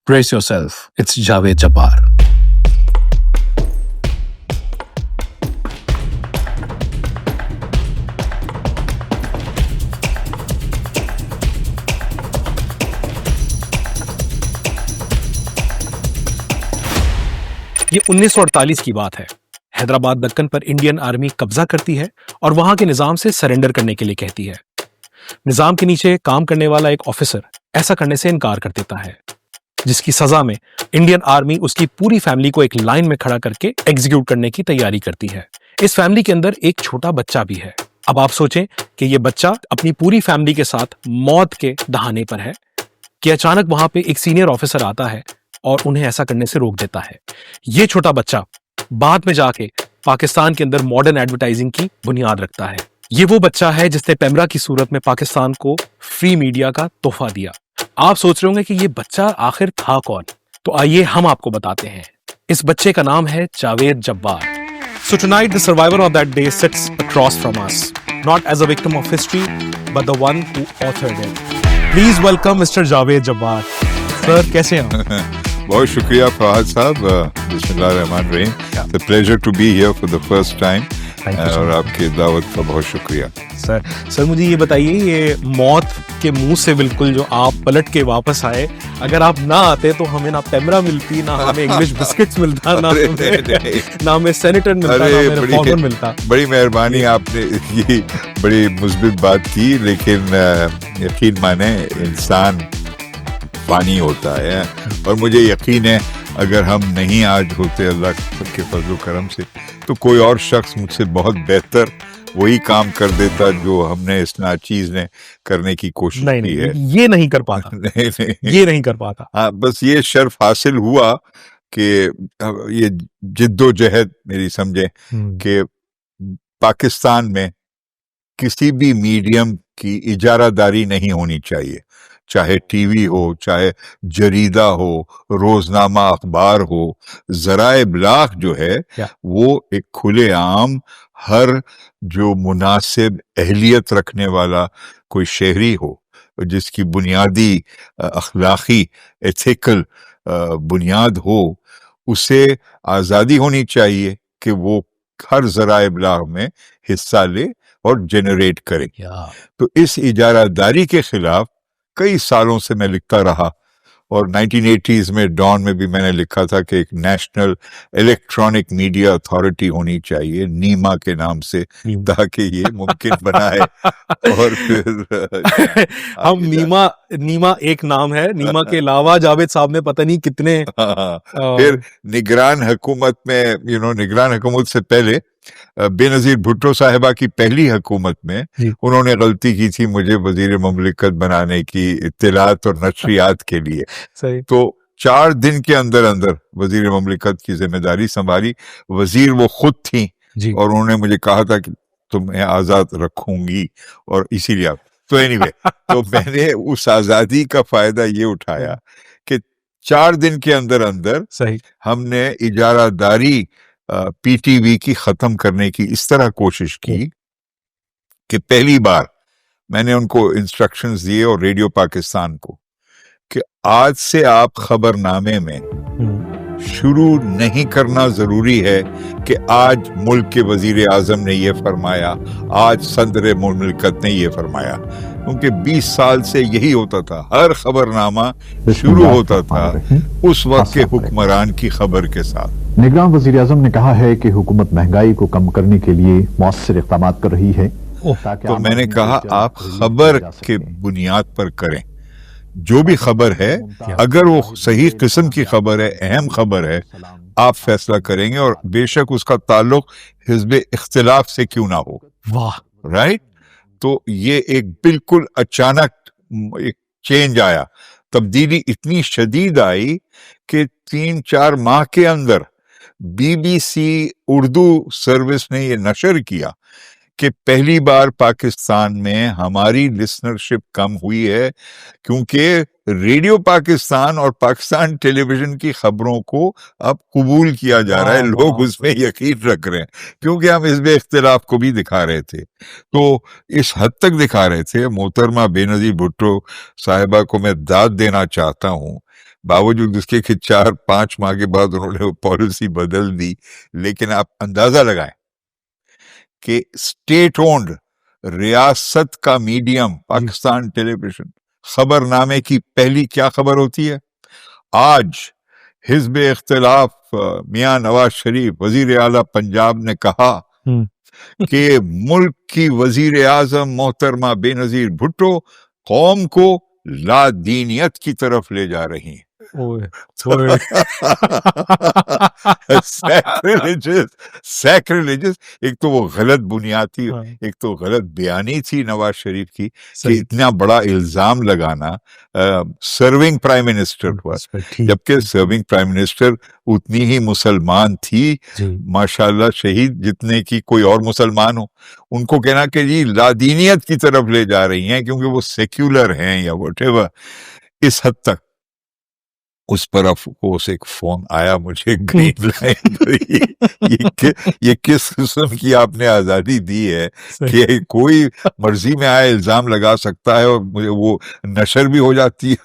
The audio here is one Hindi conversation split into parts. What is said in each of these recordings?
Brace yourself. It's Javed Jabbar. ये 1948 की बात है। हैदराबाद दक्कन पर इंडियन आर्मी कब्जा करती है और वहां के निजाम से सरेंडर करने के लिए कहती है। निजाम के नीचे काम करने वाला एक ऑफिसर ऐसा करने से इनकार कर देता है, जिसकी सजा में इंडियन आर्मी उसकी पूरी फैमिली को एक लाइन में खड़ा करके एग्जीक्यूट करने की तैयारी करती है। इस फैमिली के अंदर एक छोटा बच्चा भी है। अब आप सोचें कि यह बच्चा अपनी पूरी फैमिली के साथ मौत के दहाने पर है कि अचानक वहां पे एक सीनियर ऑफिसर आता है और उन्हें ऐसा करने से रोक देता है। यह छोटा बच्चा बाद में जाके पाकिस्तान के अंदर मॉडर्न एडवर्टाइजिंग की बुनियाद रखता है। ये वो बच्चा है जिसने पेमरा की सूरत में पाकिस्तान को फ्री मीडिया का तोहफा दिया। आप सोच रहे होंगे कि ये बच्चा आखिर था कौन, तो आइए हम आपको बताते हैं। इस बच्चे का नाम है Javed Jabbar. So tonight the survivor of that day sits across from us, not as a victim of history, but the one who authored it. Please welcome Mr. Javed Jabbar. Sir, कैसे हैं? बहुत शुक्रिया फवाद साहब। बिस्मिल्लाहिर्रहमानिर्रहीम। It's a pleasure to be here for the first time. और आपकी दावत का बहुत शुक्रिया। सर मुझे ये बताइए, ये मौत के मुंह से बिल्कुल जो आप पलट के वापस आए, अगर आप ना आते तो हमें ना पेमरा मिलती, ना हमें इंग्लिश बिस्किट्स मिलता, ना हमें सेनेटर मिलता, ना मेरा पॉपकॉर्न मिलता। बड़ी मेहरबानी, आपने ये बड़ी मुस्बित बात की, लेकिन यकीन माने इंसान फानी होता है और मुझे यकीन है अगर हम नहीं आज होते अल्लाह के फजल करम से, तो कोई और शख्स मुझसे बहुत बेहतर वही काम कर देता जो हमने इस नाचीज ने करने की कोशिश की है। ये नहीं कर पाता। नहीं, ये नहीं कर पाता। हाँ, बस ये शर्फ हासिल हुआ कि ये जिद्दोजहद मेरी समझे कि पाकिस्तान में किसी भी मीडियम की इजारादारी नहीं होनी चाहिए, चाहे टीवी हो, चाहे जरीदा हो, रोजनामा अखबार हो। ज़राए इब्लाग जो है वो एक खुले आम हर जो मुनासिब अहलियत रखने वाला कोई शहरी हो, जिसकी बुनियादी अखलाकी एथिकल बुनियाद हो, उसे आज़ादी होनी चाहिए कि वो हर ज़राए इब्लाग में हिस्सा ले और जनरेट करे। तो इस इजारादारी के खिलाफ कई सालों से मैं लिखता रहा और 1980s में डॉन में भी मैंने लिखा था कि एक नेशनल इलेक्ट्रॉनिक मीडिया अथॉरिटी होनी चाहिए नीमा के नाम से, ताकि ये मुमकिन बना है। और फिर हम नीमा एक नाम है, नीमा के अलावा जावेद साहब ने पता नहीं कितने फिर निगरान हुकूमत में, निगरान हुकूमत से पहले बेनजीर भुट्टो साहिबा की पहली हुकूमत में उन्होंने गलती की थी मुझे वजीर ममलिकत बनाने की, इत्तलात और नशरियात के लिए। सही। तो 4 दिन के अंदर अंदर वजीर ममलिकत की जिम्मेदारी संभाली। वजीर वो खुद थी और उन्होंने मुझे कहा था कि तुम्हें आजाद रखूंगी, और इसीलिए आप तो एनीवे तो मैंने उस आजादी का फायदा ये उठाया कि 4 दिन के अंदर अंदर सही हमने इजारादारी पीटीवी की खत्म करने की इस तरह कोशिश की कि पहली बार मैंने उनको इंस्ट्रक्शंस दिए और रेडियो पाकिस्तान को कि आज से आप खबरनामे में शुरू नहीं करना जरूरी है कि आज मुल्क के वजीर आजम ने यह फरमाया, आज सदर मुमलिकत ने यह फरमाया, क्योंकि 20 साल से यही होता था। हर खबरनामा शुरू होता था उस वक्त के हुक्मरान की खबर के साथ। निगरान वजीर आजम ने कहा है कि हुकूमत महंगाई को कम करने के लिए मौसर इक़दाम कर रही है। तो मैंने कहा आप खबर के बुनियाद पर करें, जो भी खबर है, अगर वो सही किस्म की खबर है, अहम खबर है, आप फैसला करेंगे, और बेशक उसका ताल्लुक हिज़्ब इख्तिलाफ से क्यों ना हो। वाह, राइट। तो ये एक बिल्कुल अचानक एक चेंज आया, तब्दीली इतनी शदीद आई कि 3-4 माह के अंदर BBC उर्दू सर्विस ने ये नशर किया कि पहली बार पाकिस्तान में हमारी लिसनरशिप कम हुई है, क्योंकि रेडियो पाकिस्तान और पाकिस्तान टेलीविजन की खबरों को अब कबूल किया जा रहा है, लोग उसमें यकीन रख रहे हैं, क्योंकि हम इसमें इख्तिलाफ को भी दिखा रहे थे। तो इस हद तक दिखा रहे थे। मोहतरमा बेनजीर भुट्टो साहिबा को मैं दाद देना चाहता हूँ। बावजूद उसके कि 4-5 माह के बाद उन्होंने वो पॉलिसी बदल दी। लेकिन आप अंदाजा लगाएं कि स्टेट ओन्ड, रियासत का मीडियम पाकिस्तान टेलीविजन, खबरनामे की पहली क्या खबर होती है? आज हिज़्ब इख्तिलाफ मियां नवाज शरीफ वजीर आला पंजाब ने कहा कि मुल्क की वजीर आजम मोहतरमा बेनजीर भुट्टो कौम को लादीनियत की तरफ ले जा रही हैं। सैक्रिलेजियस, एक तो वो गलत बुनियाद थी, एक तो गलत बयानी थी नवाज शरीफ की कि इतना बड़ा इल्जाम लगाना सर्विंग प्राइम मिनिस्टर पर, जबकि सर्विंग प्राइम मिनिस्टर उतनी ही मुसलमान थी माशाल्लाह, शहीद जितने की कोई और मुसलमान हो। उनको कहना कि जी लादीनियत की तरफ ले जा रही हैं क्योंकि वो सेक्युलर हैं या व्हाटएवर, इस हद तक। उस पर ऑफकोर्स एक फोन आया मुझे, ग्रीन लाइन, ये किस किस्म की आपने आजादी दी है कि कोई मर्जी में आया इल्जाम लगा सकता है और मुझे वो नशर भी हो जाती है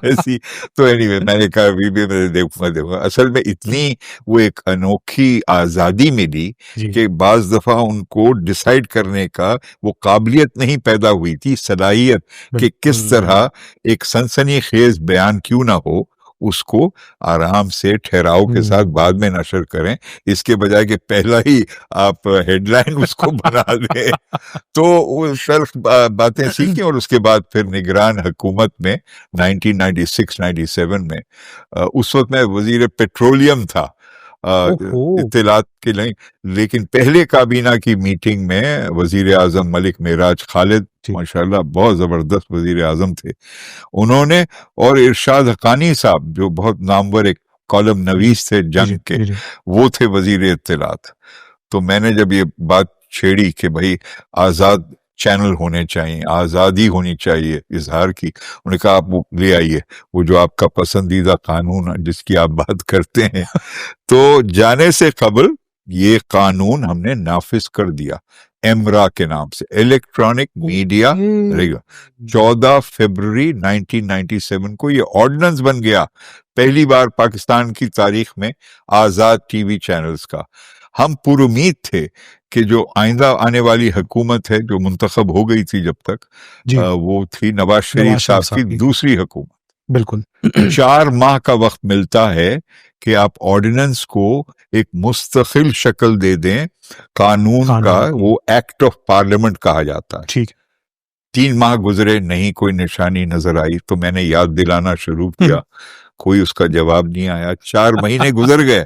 ऐसी। तो एनीवे मैंने कहा अभी भी मैं देखूंगा। असल में इतनी वो एक अनोखी आजादी मिली कि बाज दफा उनको डिसाइड करने का वो काबिलियत नहीं पैदा हुई थी, सलाहियत, कि किस तरह एक सनसनीखेज बयान क्यों ना हो उसको आराम से ठहराव के साथ बाद में नशर करें, इसके बजाय कि पहला ही आप हेडलाइन उसको बना दें। तो वो सिर्फ बातें सीखी और उसके बाद फिर निगरान हुकूमत में 1996-97 में उस वक्त मैं वजीर पेट्रोलियम था इत्तलात के लिए, लेकिन पहले काबीना की मीटिंग में वजीर आजम मलिक मेराज खालिद माशाल्लाह बहुत जबरदस्त वजीर आजम थे, उन्होंने, और इरशाद हकानी साहब जो बहुत नामवर एक कॉलम नवीस थे जंग के, वो थे वजीर इत्तलात। तो मैंने जब ये बात छेड़ी कि भाई आजाद चैनल होने चाहिए, आजादी होनी चाहिए इजहार की, उन्होंने कहा आप वो ले आइए, वो जो आपका पसंदीदा कानून जिसकी आप बात करते हैं। तो जाने से कबल ये कानून हमने नाफिज कर दिया एमरा के नाम से, इलेक्ट्रॉनिक मीडिया रेगुलेशन। 14 फरवरी 1997 को ये ऑर्डिनेंस बन गया, पहली बार पाकिस्तान की तारीख में आजाद टीवी चैनल्स का। हम पुरुमीद थे कि जो आइंदा आने वाली हुकूमत है जो मुंतखब हो गई थी जब तक, वो थी नवाज शरीफ साहब की दूसरी हुकूमत। बिल्कुल 4 माह का वक्त मिलता है कि आप ऑर्डिनेंस को एक मुस्तकिल शक्ल दे दें, कानून का, वो एक्ट ऑफ पार्लियामेंट कहा जाता है। ठीक, 3 माह गुजरे, नहीं कोई निशानी नजर आई, तो मैंने याद दिलाना शुरू किया, कोई उसका जवाब नहीं आया। 4 महीने गुजर गए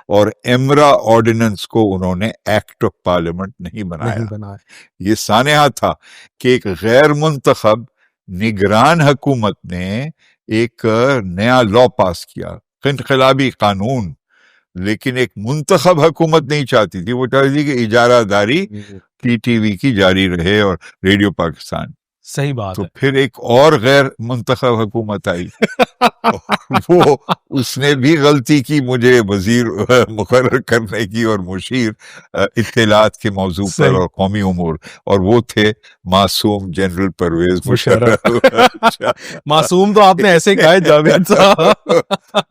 और एमरा ऑर्डिनेंस को उन्होंने एक्ट ऑफ पार्लियामेंट नहीं बनाया। ये सानेहा था कि एक गैर मुंतखब निगरान हुकूमत ने एक नया लॉ पास किया, इनकलाबी कानून, लेकिन एक मुंतखब हुकूमत नहीं चाहती थी, वो चाहती थी कि इजारादारी PTV की जारी रहे और रेडियो पाकिस्तान। सही बात तो है। फिर एक और गैर मुंतखब हुकूमत आई वो उसने भी गलती की मुझे वजीर मुकर्रर करने की और मुशीर इत्तलात के मौजू पर और कौमी उमूर, और वो थे मासूम जनरल परवेज मुशर्रफ। मासूम तो आपने ऐसे कहा है जावेद साहब।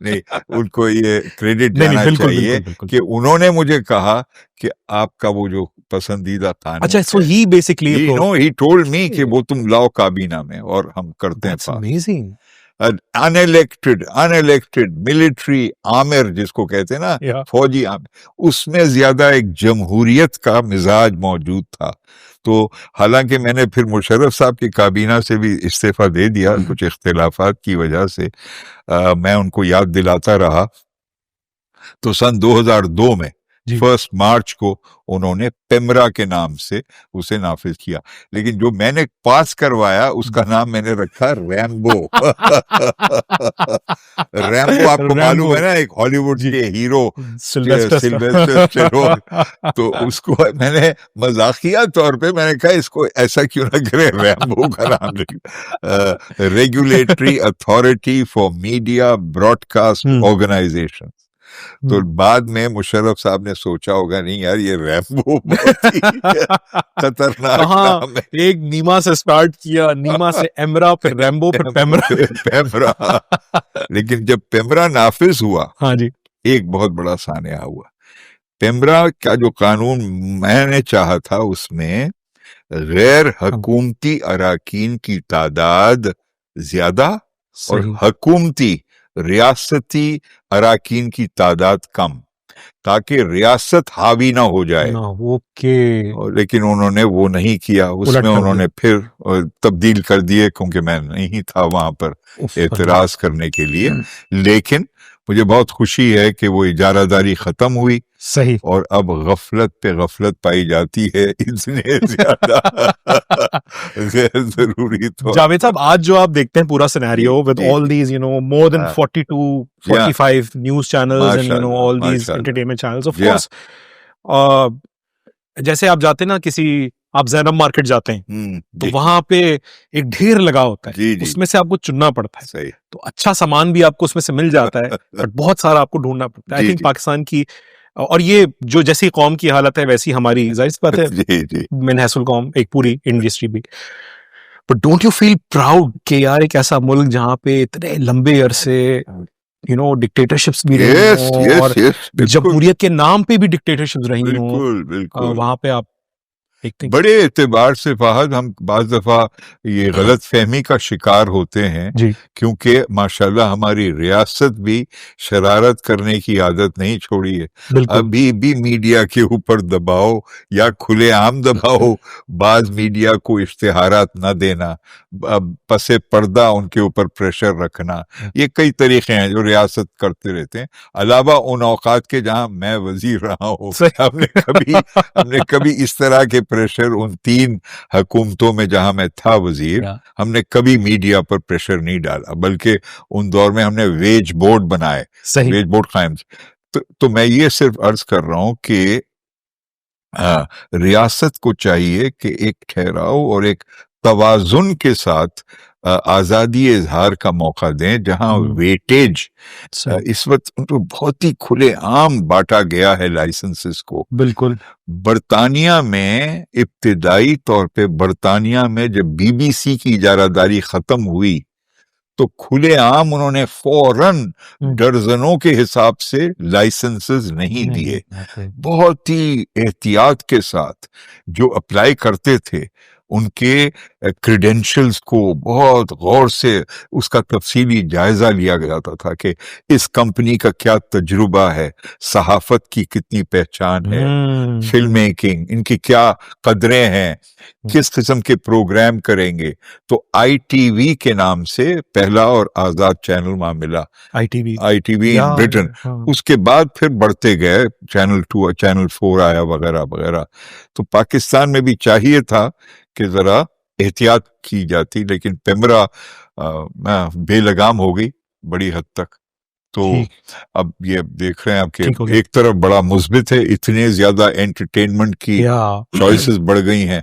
नहीं, उनको ये क्रेडिट देना चाहिए कि उन्होंने मुझे कहा कि आपका वो जो पसंदीदा कानून, अच्छा, सो ही बेसिकली he told me कि वो तुम लाओ काबीना में और हम करते हैं। अमेजिंग। अनइलेक्टेड मिलिट्री आमिर जिसको कहते हैं ना, फौजी आमिर, उसमें ज्यादा एक जमहूरियत का मिजाज मौजूद था। तो हालांकि मैंने फिर मुशर्रफ साहब की काबीना से भी इस्तीफा दे दिया कुछ इख्तिलाफात की वजह से, मैं उनको याद दिलाता रहा। तो सन 2002 में 1 मार्च को उन्होंने पेमरा के नाम से उसे नाफिज किया, लेकिन जो मैंने पास करवाया उसका नाम मैंने रखा रैम्बो। रैम्बो आपको मालूम है ना, एक हॉलीवुड के हीरो सिल्वेस्टर स्टैलोन। तो उसको मैंने मजाकिया तौर पे मैंने कहा इसको ऐसा क्यों ना करें, रैम्बो का नाम। Regulatory authority for media broadcast organization, तो बाद में मुशर्रफ साहब ने सोचा होगा नहीं यार ये रैम्बो बहुत ही खतरनाक नाम है। एक नीमा से स्टार्ट किया, नीमा से एमरा, फिर रैम्बो, फिर पेमरा। पेमरा। लेकिन जब पेमरा नाफिज हुआ, हाँ जी, एक बहुत बड़ा सानिया हुआ। पेमरा का जो कानून मैंने चाहा था उसमें गैर हकूमती अराकीन की तादाद ज्यादा और हकूमती रियासती अराकीन की तादाद कम, ताकि रियासत हावी ना हो जाए। ओके। लेकिन उन्होंने वो नहीं किया, उसमें उन्होंने फिर तब्दील कर दिए, क्योंकि मैं नहीं था वहां पर एतराज करने के लिए। लेकिन मुझे बहुत खुशी है कि वो इजारादारी खत्म हुई। सही। और अब गफलत पे गफलत पाई जाती है, इतने ज्यादा गैर जरूरी। तो जावेद साहब, आज जो आप देखते हैं पूरा scenario with all these more than 42 45 news channels and all these entertainment channels, of course जैसे आप जाते ना आप जैनब मार्केट जाते हैं तो वहां पे एक ढेर लगा होता है, उसमें से आपको चुनना पड़ता है। सही। तो अच्छा सामान भी आपको उसमें से मिल जाता है, बट बहुत सारा आपको ढूंढना पड़ता है। आई थिंक पाकिस्तान की, और ये जो जैसी कौम की हालत है वैसी हमारी, जाहिर सी बात है, मिनहसुल कौम, एक पूरी इंडस्ट्री भी। But don't you feel proud कि यार एक ऐसा मुल्क जहां पे इतने लंबे अरसे डिक्टेटरशिप्स भी रही हों, और जमहूरियत के नाम पे भी डिक्टेटरशिप्स रही हों, वहां पे आप बड़े एतबार से फहद हम बाज दफा ये गलत फहमी का शिकार होते हैं, क्योंकि माशाल्लाह हमारी रियासत भी शरारत करने की आदत नहीं छोड़ी है। अभी भी मीडिया के ऊपर दबाओ या खुलेआम दबाओ, बाज मीडिया को इश्तिहारात न देना, पसे पर्दा उनके ऊपर प्रेशर रखना, ये कई तरीके हैं जो रियासत करते रहते हैं। अलावा उन औकात के जहां मैं वजीर रहा हूँ, हमने कभी इस तरह के प्रेशर उन 3 हुकूमतों में जहां मैं था वजीर, हमने कभी मीडिया पर प्रेशर नहीं डाला, बल्कि उन दौर में हमने वेज बोर्ड बनाए, वेज बोर्ड कायम। तो मैं ये सिर्फ अर्ज कर रहा हूं कि रियासत को चाहिए कि एक ठहराव और एक तवाजुन के साथ आजादी इजहार का मौका दें, जहां वेटेज इस वक्त उनको बहुत ही खुले आम बांटा गया है लाइसेंसेस को। बिल्कुल। बरतानिया में इब्तिदाई तौर पे, बरतानिया में जब बीबीसी की इजारादारी खत्म हुई तो खुले आम उन्होंने फौरन दर्जनों के हिसाब से लाइसेंसेस नहीं दिए। बहुत ही एहतियात के साथ जो अप्लाई करते थे उनके क्रेडेंशियल्स को बहुत गौर से उसका तफसीली जायजा लिया गया था कि इस कंपनी का क्या तजुर्बा है, सहाफत की कितनी पहचान है, फिल्म मेकिंग इनकी क्या कदरें हैं, किस किस्म के प्रोग्राम करेंगे। तो ITV के नाम से पहला और आजाद चैनल वहां मिला, ITV इन ब्रिटेन। उसके बाद फिर बढ़ते गए, चैनल 2 चैनल 4 आया वगैरह वगैरह। तो पाकिस्तान में भी चाहिए था कि जरा एहतियात की जाती, लेकिन पेमरा बेलगाम हो गई बड़ी हद तक। तो अब ये देख रहे हैं आपके एक तरफ बड़ा मुस्बित है, इतने ज्यादा एंटरटेनमेंट की चॉइसेस बढ़ गई हैं।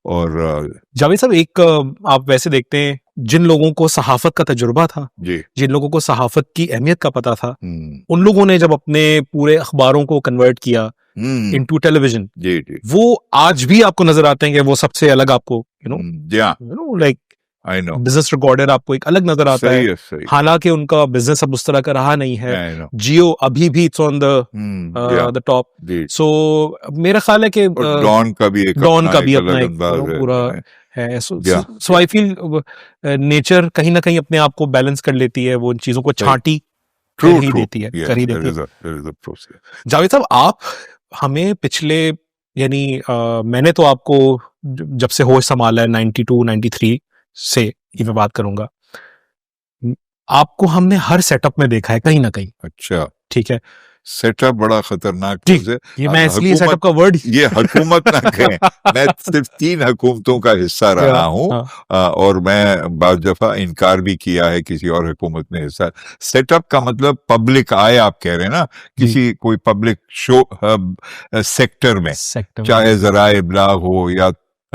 और जावेद साहब, एक आप वैसे देखते हैं, जिन लोगों को सहाफत का तजुर्बा था, जिन लोगों को सहाफत की अहमियत का पता था, उन लोगों ने जब अपने पूरे अखबारों को कन्वर्ट किया इनटू टेलीविजन, वो आज भी आपको नजर आते हैं कि वो सबसे अलग आपको लाइक बिजनेस रिकॉर्डर आपको एक अलग नजर आता है। हालांकि उनका बिजनेस अब उस तरह का रहा नहीं है। जियो अभी भी इट्स ऑन द टॉप। सो मेरा ख्याल है कि डॉन का भी अपना एक पूरा है। सो आई फील नेचर कहीं ना कहीं अपने आप को बैलेंस कर लेती है, वो उन चीजों को छांटी कर ही देती है। जावेद साहब, आप हमें पिछले मैंने तो आपको जब से होश संभाला है 92-93 से ही मैं बात करूंगा, आपको हमने हर सेटअप में देखा है कहीं ना कहीं। अच्छा, ठीक है। सेटअप बड़ा खतरनाक चीज है ये, मैं इसलिए सेटअप का वर्ड ये हुकूमत ना कहें। मैं सिर्फ 3 हुकूमतों का हिस्सा रहा हूँ, और मैं बाज़ दफा इनकार भी किया है किसी और हुकूमत में हिस्सा। सेटअप का मतलब पब्लिक आए, आप कह रहे हैं ना, किसी कोई पब्लिक शो सेक्टर में, चाहे जराए इब्लाग हो या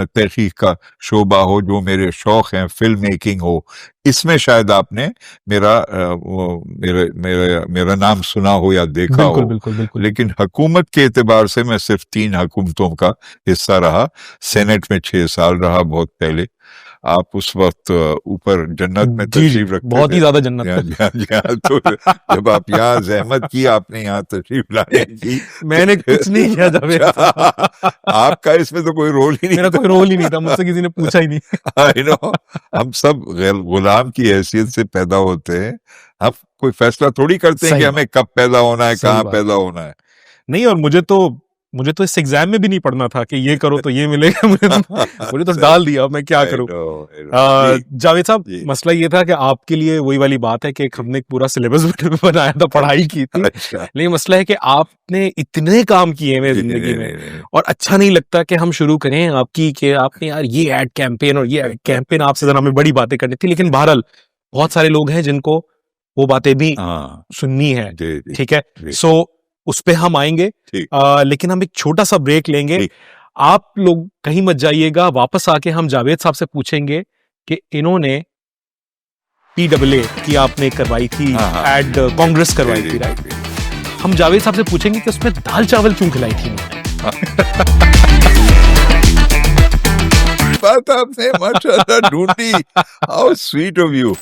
तहकीक का शोबा हो, जो मेरे शौक हैं, फिल्म मेकिंग हो, इसमें शायद आपने मेरा नाम सुना हो या देखा बिल्कुल हो। बिल्कुल बिल्कुल। लेकिन हुकूमत के एतबार से मैं सिर्फ 3 हुकूमतों का हिस्सा रहा। सेनेट में 6 साल रहा, बहुत पहले। आप उस वक्त ऊपर जन्नत में जी जी, तशरीफ रखते बहुत थे। ही ज्यादा जन्नत यहाँ- में। यहाँ- यहाँ तो जब आप यहाँ जहमत की, आपने यहाँ तशरीफ लाने की, मैंने कुछ नहीं किया जावेद साहब। आपका इसमें तो कोई रोल ही नहीं मेरा कोई रोल ही नहीं था, मुझसे किसी ने पूछा ही नहीं। आई नो, हम सब गुलाम की हैसियत से पैदा होते हैं। हम कोई फैसला थोड़ी करते हैं सही कि बात। हमें कब पैदा होना है, सही कहाँ बात। पैदा होना है। नहीं, और मुझे तो इस एग्जाम में भी नहीं पढ़ना था कि ये करो तो ये मिलेगा। मुझे तो डाल दिया, मैं क्या करूं। जावेद साहब, जी। मसला ये था कि आपके लिए वही वाली बात है कि हमने एक पूरा सिलेबस बनाया था, पढ़ाई की थी। अच्छा, लेकिन मसला है कि आपने इतने काम किए हैं जिंदगी में, और अच्छा नहीं लगता कि हम शुरू करें आपकी कि आपने यार ये एड कैंपेन और ये एड कैंपेन, आपसे जरा हमें बड़ी बातें करनी थी। लेकिन बहरहाल बहुत सारे लोग हैं जिनको वो बातें भी हाँ, सुननी है, जी, जी, ठीक है। जी। सो उस पे हम आएंगे, ठीक। लेकिन हम एक छोटा सा ब्रेक लेंगे। ठीक। आप लोग कहीं मत जाइएगा, वापस आके हम जावेद साहब से पूछेंगे कि इन्होंने PAA की आपने करवाई थी हाँ, हाँ। एड, कांग्रेस करवाई जी, थी, जी, राइट। जी। हम जावेद साहब से पूछेंगे कि उसमें दाल चावल क्यों खिलाई थी इन्होंने। बात आपने माशाल्लाह ढूंढी। How sweet of you.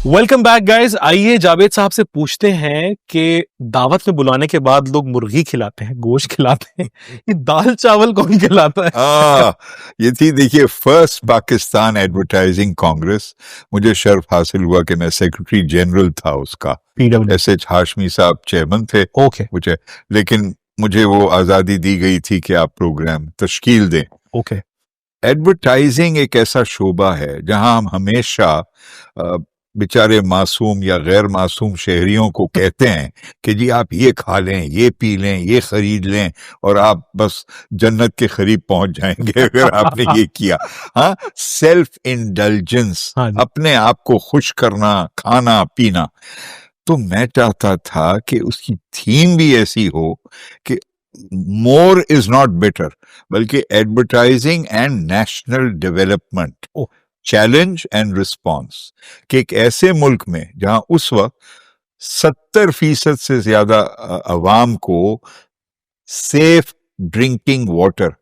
Welcome back guys. आइए जावेद साहब से पूछते हैं कि दावत में बुलाने के बाद लोग मुर्गी खिलाते हैं, गोश्त खिलाते हैं, ये दाल चावल कौन खिलाता है? ये थी, देखिए, फर्स्ट पाकिस्तान एडवर्टाइजिंग कांग्रेस। मुझे शर्फ हासिल हुआ कि मैं सेक्रेटरी जनरल था उसका। PAA। SH हाशमी साहब चेयरमैन थे ओके मुझे, लेकिन मुझे वो आजादी दी गई थी कि आप प्रोग्राम तश्कील दें। ओके। एडवर्टाइजिंग एक ऐसा शोबा है जहां हम हमेशा बेचारे मासूम या गैर मासूम शहरियों को कहते हैं कि जी आप ये खा लें, ये पी लें, ये खरीद लें, और आप बस जन्नत के करीब पहुंच जाएंगे अगर आपने ये किया। हाँ, सेल्फ इंडल्जेंस, हाँ जी। अपने आप को खुश करना, खाना पीना। तो मैं चाहता था कि उसकी थीम भी ऐसी हो कि मोर इज नॉट बेटर, बल्कि advertising and national development, oh. Challenge and response, कि एक ऐसे मुल्क में जहां उस वक्त 70% से ज्यादा अवाम को सेफ ड्रिंकिंग वाटर,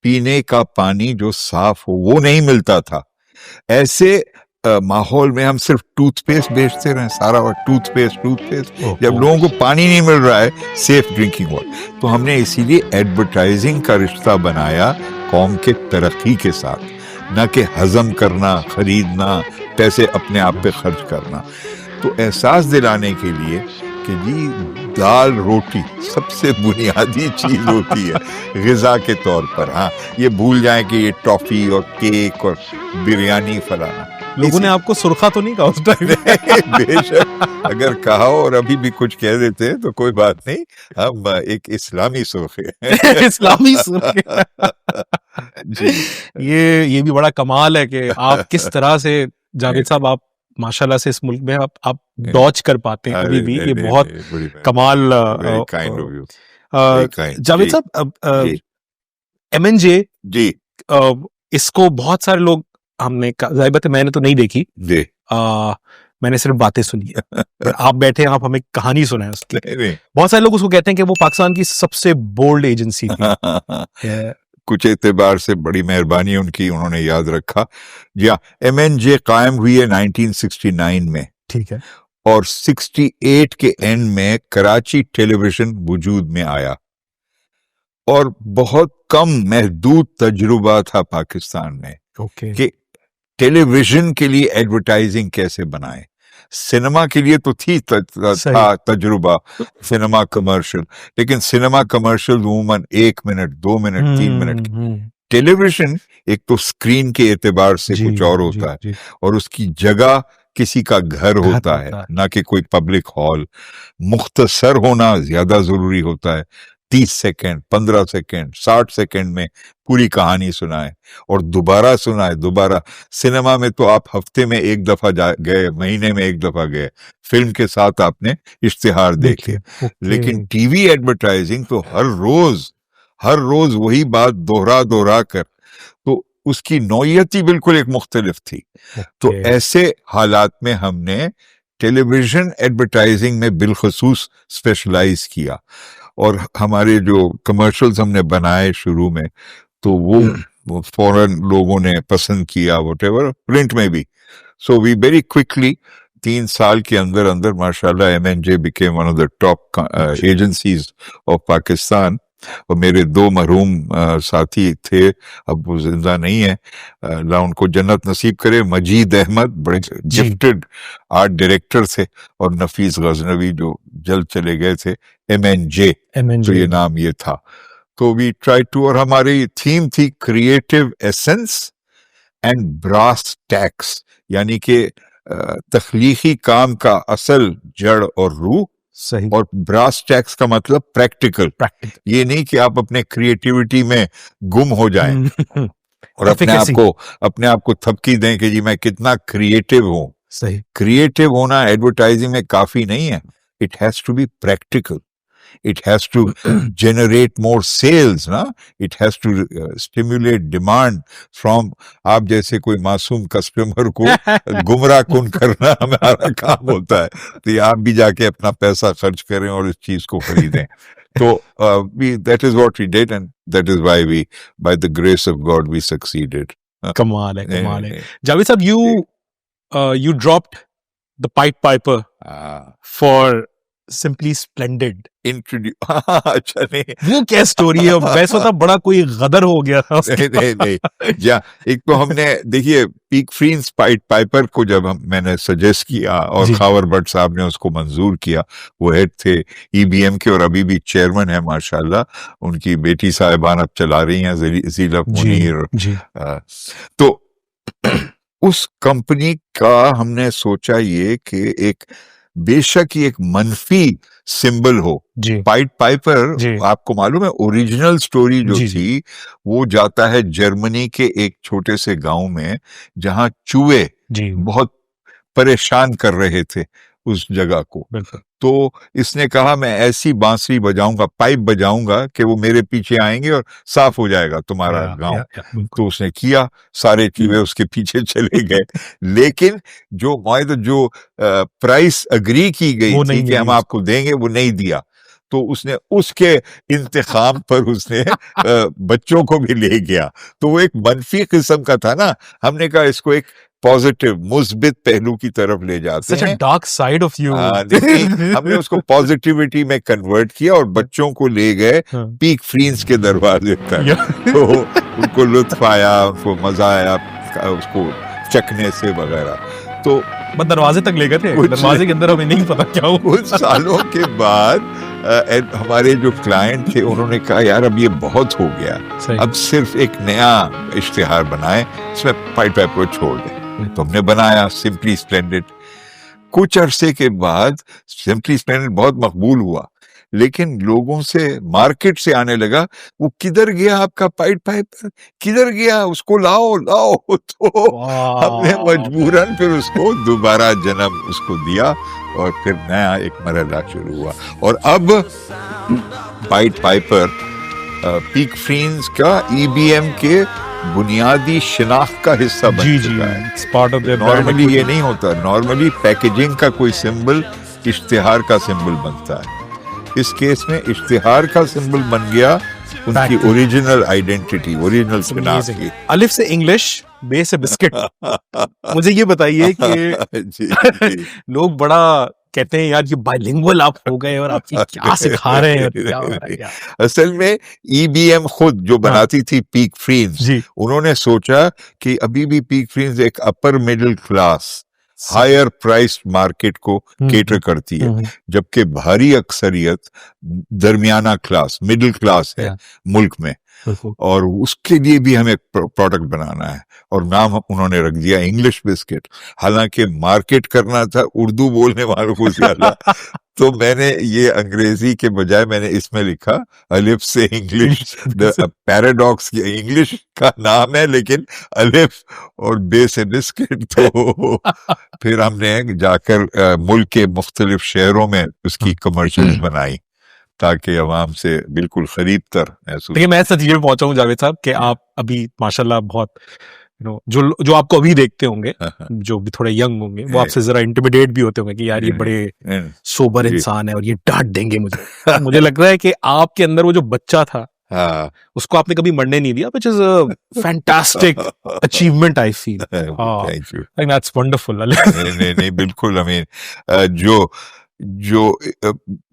पीने का पानी जो साफ हो, वो नहीं मिलता था। ऐसे माहौल में हम सिर्फ टूथपेस्ट बेचते रहे सारा वक्त, टूथपेस्ट। जब लोगों को पानी नहीं मिल रहा है, सेफ ड्रिंकिंग वाटर, तो हमने इसीलिए एडवर्टाइजिंग का रिश्ता बनाया कौम के तरक्की के साथ, न कि हजम करना, खरीदना, पैसे अपने आप पे खर्च करना। तो एहसास दिलाने के लिए कि जी दाल रोटी सबसे बुनियादी चीज होती है ग़िज़ा के तौर पर। हाँ, ये भूल जाएं कि ये टॉफी और केक और बिरयानी फलाना। लोगों ने आपको सुरखा तो नहीं कहा उस टाइम? बेशक, अगर कहा और अभी भी कुछ कह देते हैं तो कोई बात नहीं, हम एक इस्लामी सुर्खे। इस्लामी सुर्खे। जी। ये भी बड़ा कमाल है कि आप किस तरह से, जावेद साहब, आप माशाल्लाह से इस मुल्क में आप डॉच कर पाते हैं अभी भी। ये बहुत कमाल। जावेद साहब, MNJ, जी, इसको बहुत सारे लोग, हमने, जाहिर बात है मैंने तो नहीं देखी, जी, मैंने सिर्फ बातें सुनी है। आप बैठे हैं, आप हमें कहानी सुनाए उसकी। नहीं। बहुत सारे लोग उसको कहते हैं कि वो पाकिस्तान की सबसे बोल्ड एजेंसी थी। कुछ एतबार से बड़ी मेहरबानी उनकी, उन्होंने याद रखा। जी हाँ, MNJ कायम हुई है 1969 में, ठीक है, और 68 के एंड में कराची टेलीविजन वजूद में आया, और बहुत कम महदूद तजुर्बा था पाकिस्तान में ओके, कि टेलीविजन के लिए एडवर्टाइजिंग कैसे बनाए। सिनेमा के लिए तो थी था तजुर्बा, सिनेमा कमर्शियल, लेकिन सिनेमा कमर्शियल अमूमन 1 मिनट, 2 मिनट, 3 मिनट। टेलीविजन एक तो स्क्रीन के एतबार से कुछ और होता है, और उसकी जगह किसी का घर होता है, ना कि कोई पब्लिक हॉल। मुख्तसर होना ज्यादा जरूरी होता है, 30 सेकंड, 15 सेकंड, 60 सेकंड में पूरी कहानी सुनाए और दोबारा सुनाए दोबारा। सिनेमा में तो आप हफ्ते में एक दफा गए, महीने में एक दफा गए, फिल्म के साथ आपने इश्तिहार देखे। लेकिन टीवी एडवर्टाइजिंग तो हर रोज हर रोज वही बात दोहरा दोहरा कर, तो उसकी नौयत ही बिल्कुल एक मुख्तलिफ थी। तो ऐसे हालात में हमने टेलीविजन एडवर्टाइजिंग में बिलखसूस स्पेशलाइज किया, और हमारे जो कमर्शियल्स हमने बनाए शुरू में, तो वो फौरन लोगों ने पसंद किया, व्हाटएवर, प्रिंट में भी। सो वी वेरी क्विकली 3 साल के अंदर अंदर माशाल्लाह MNJ became one of the top agencies of Pakistan. और मेरे 2 मरहूम साथी थे, अब वो जिंदा नहीं है, अल्लाह उनको जन्नत नसीब करे, मजीद अहमद, बड़े गिफ्टेड आर्ट डायरेक्टर थे, और नफीस गजनवी जो जल्द चले गए थे, MNJ, तो ये नाम ये था। तो वी ट्राई टू, और हमारी थीम थी creative essence and brass tacks, यानी कि तख्लीकी काम का असल जड़ और रूह, सही, और ब्रास टैक्स का मतलब प्रैक्टिकल। ये नहीं कि आप अपने क्रिएटिविटी में गुम हो जाएं और अपने आप को थपकी दें कि जी मैं कितना क्रिएटिव हूं। सही, क्रिएटिव होना एडवर्टाइजिंग में काफी नहीं है, it has to be practical, it has to generate more sales, ना, it has to stimulate demand from, आप जैसे कोई मासूम कस्टमर को गुमराह कुन करना हमारा काम होता है, तो आप भी जाके अपना पैसा खर्च करें और इस चीज को खरीदें। तो that is what we did, and that is why we, by the grace of God, we succeeded. कमाल है। जावेद साहब, you dropped the Pied Piper for Simply Splendid. अच्छा, नहीं, वो क्या स्टोरी है? वैसे तो बड़ा कोई गदर हो गया था नहीं। या एक तो हमने, देखिए, पीक फ्रींस पाइड पाइपर को जब मैंने सजेस्ट किया और खावर भट्ट साहब ने उसको मंजूर किया, वो हेड थे EBM के और अभी भी चेयरमैन है माशाल्लाह, उनकी बेटी साहिबान अब चला रही हैं, ज़ीलफ मुनीर। तो उस कंपनी का हमने सोचा ये कि एक बेशक ही एक मनफी सिंबल हो, पाइड पाइपर, आपको मालूम है ओरिजिनल स्टोरी जो थी वो जाता है जर्मनी के एक छोटे से गांव में, जहां चूहे बहुत परेशान कर रहे थे उस जगह को। तो इसने कहा मैं ऐसी बांसुरी बजाऊंगा, पाइप बजाऊंगा कि वो मेरे पीछे आएंगे और साफ हो जाएगा तुम्हारा गांव। तो उसने किया, सारे चूहे उसके पीछे चले गए, लेकिन जो प्राइस अग्री की गई थी कि हम आपको देंगे, वो नहीं दिया। तो उसने उसके इंतखाम पर उसने बच्चों को भी ले गया। तो वो एक मनफी किस्म का था ना, हमने कहा इसको एक पॉजिटिव मुस्बित पहलू की तरफ ले जाते हैं। Dark side of you. हमने उसको पॉजिटिविटी में कन्वर्ट किया और बच्चों को ले गए पीक फ्रींस के दरवाजे तक। तो उनको लुत्फ आया, उनको मजा आया उसको चखने से वगैरह। तो दरवाजे तक ले गए थे, दरवाजे के अंदर हमें नहीं पता क्या हुआ। कुछ सालों के बाद हमारे जो क्लाइंट थे उन्होंने कहा यार अब ये बहुत हो गया, अब सिर्फ एक नया इश्तिहार बनाए, इसमें पाइड पाइपर छोड़ दें। तो हमने बनाया सिंपली स्प्लेंडिड। कुछ अरसे के बाद सिंपली स्प्लेंडिड बहुत मकबूल हुआ, लेकिन लोगों से, मार्केट से आने लगा, वो किधर गया आपका पाइड पाइपर, किधर गया, उसको लाओ। तो हमने मजबूरन फिर उसको दोबारा जन्म उसको दिया और फिर नया एक मरहला शुरू हुआ। और अब पाइड पाइपर पीक फ्रींस का EBM के बुनियादी शिनाख्त का हिस्सा बन चुका है। नॉर्मली ये नहीं होता, नॉर्मली पैकेजिंग का कोई सिंबल इश्तिहार का सिंबल बनता है। इस केस में इश्तिहार का सिंबल बन गया उनकी ओरिजिनल आइडेंटिटी, ओरिजिनल शिनाख्त की। अलिफ से इंग्लिश, बे से बिस्किट। मुझे ये बताइए कि लोग बड़ा कहते हैं यार ये बाइलिंगुअल आप हो गए और आप क्या सिखा रहे हैं, क्या हो रहा है? असल में EBM खुद जो बनाती थी पीक फ्रींस, उन्होंने सोचा कि अभी भी पीक फ्रींस एक upper middle class higher price market को केटर करती है, जबकि भारी अक्सरियत दरमियाना क्लास, मिडिल क्लास है मुल्क में, और उसके लिए भी हमें प्रोडक्ट बनाना है। और नाम उन्होंने रख दिया इंग्लिश बिस्किट, हालांकि मार्केट करना था उर्दू बोलने वालों को ज्यादा। तो मैंने ये अंग्रेजी के बजाय मैंने इसमें लिखा अलिफ से इंग्लिश। पैराडॉक्स, इंग्लिश का नाम है लेकिन अलिफ और बे से बिस्किट। तो फिर हमने जाकर मुल्क के मुख्तलिफ शहरों में उसकी कमर्शियल्स बनाई। ताकि अवाम से बिल्कुल करीब तर महसूस। देखिए मैं सच ये पहुंचा हूँ जावेद साहब कि आप अभी माशाल्लाह बहुत जो आपको अभी देखते होंगे, जो भी थोड़े यंग होंगे, वो आपसे जरा इंटिमिडेट भी होते होंगे कि यार ये बड़े सोबर इंसान है और ये डांट देंगे मुझे। मुझे लग रहा है कि आपके अंदर वो जो बच्चा था, उसको आपने कभी मरने नहीं दिया, which is a fantastic achievement I feel. Thank you. I think that's wonderful. नहीं बिल्कुल। जो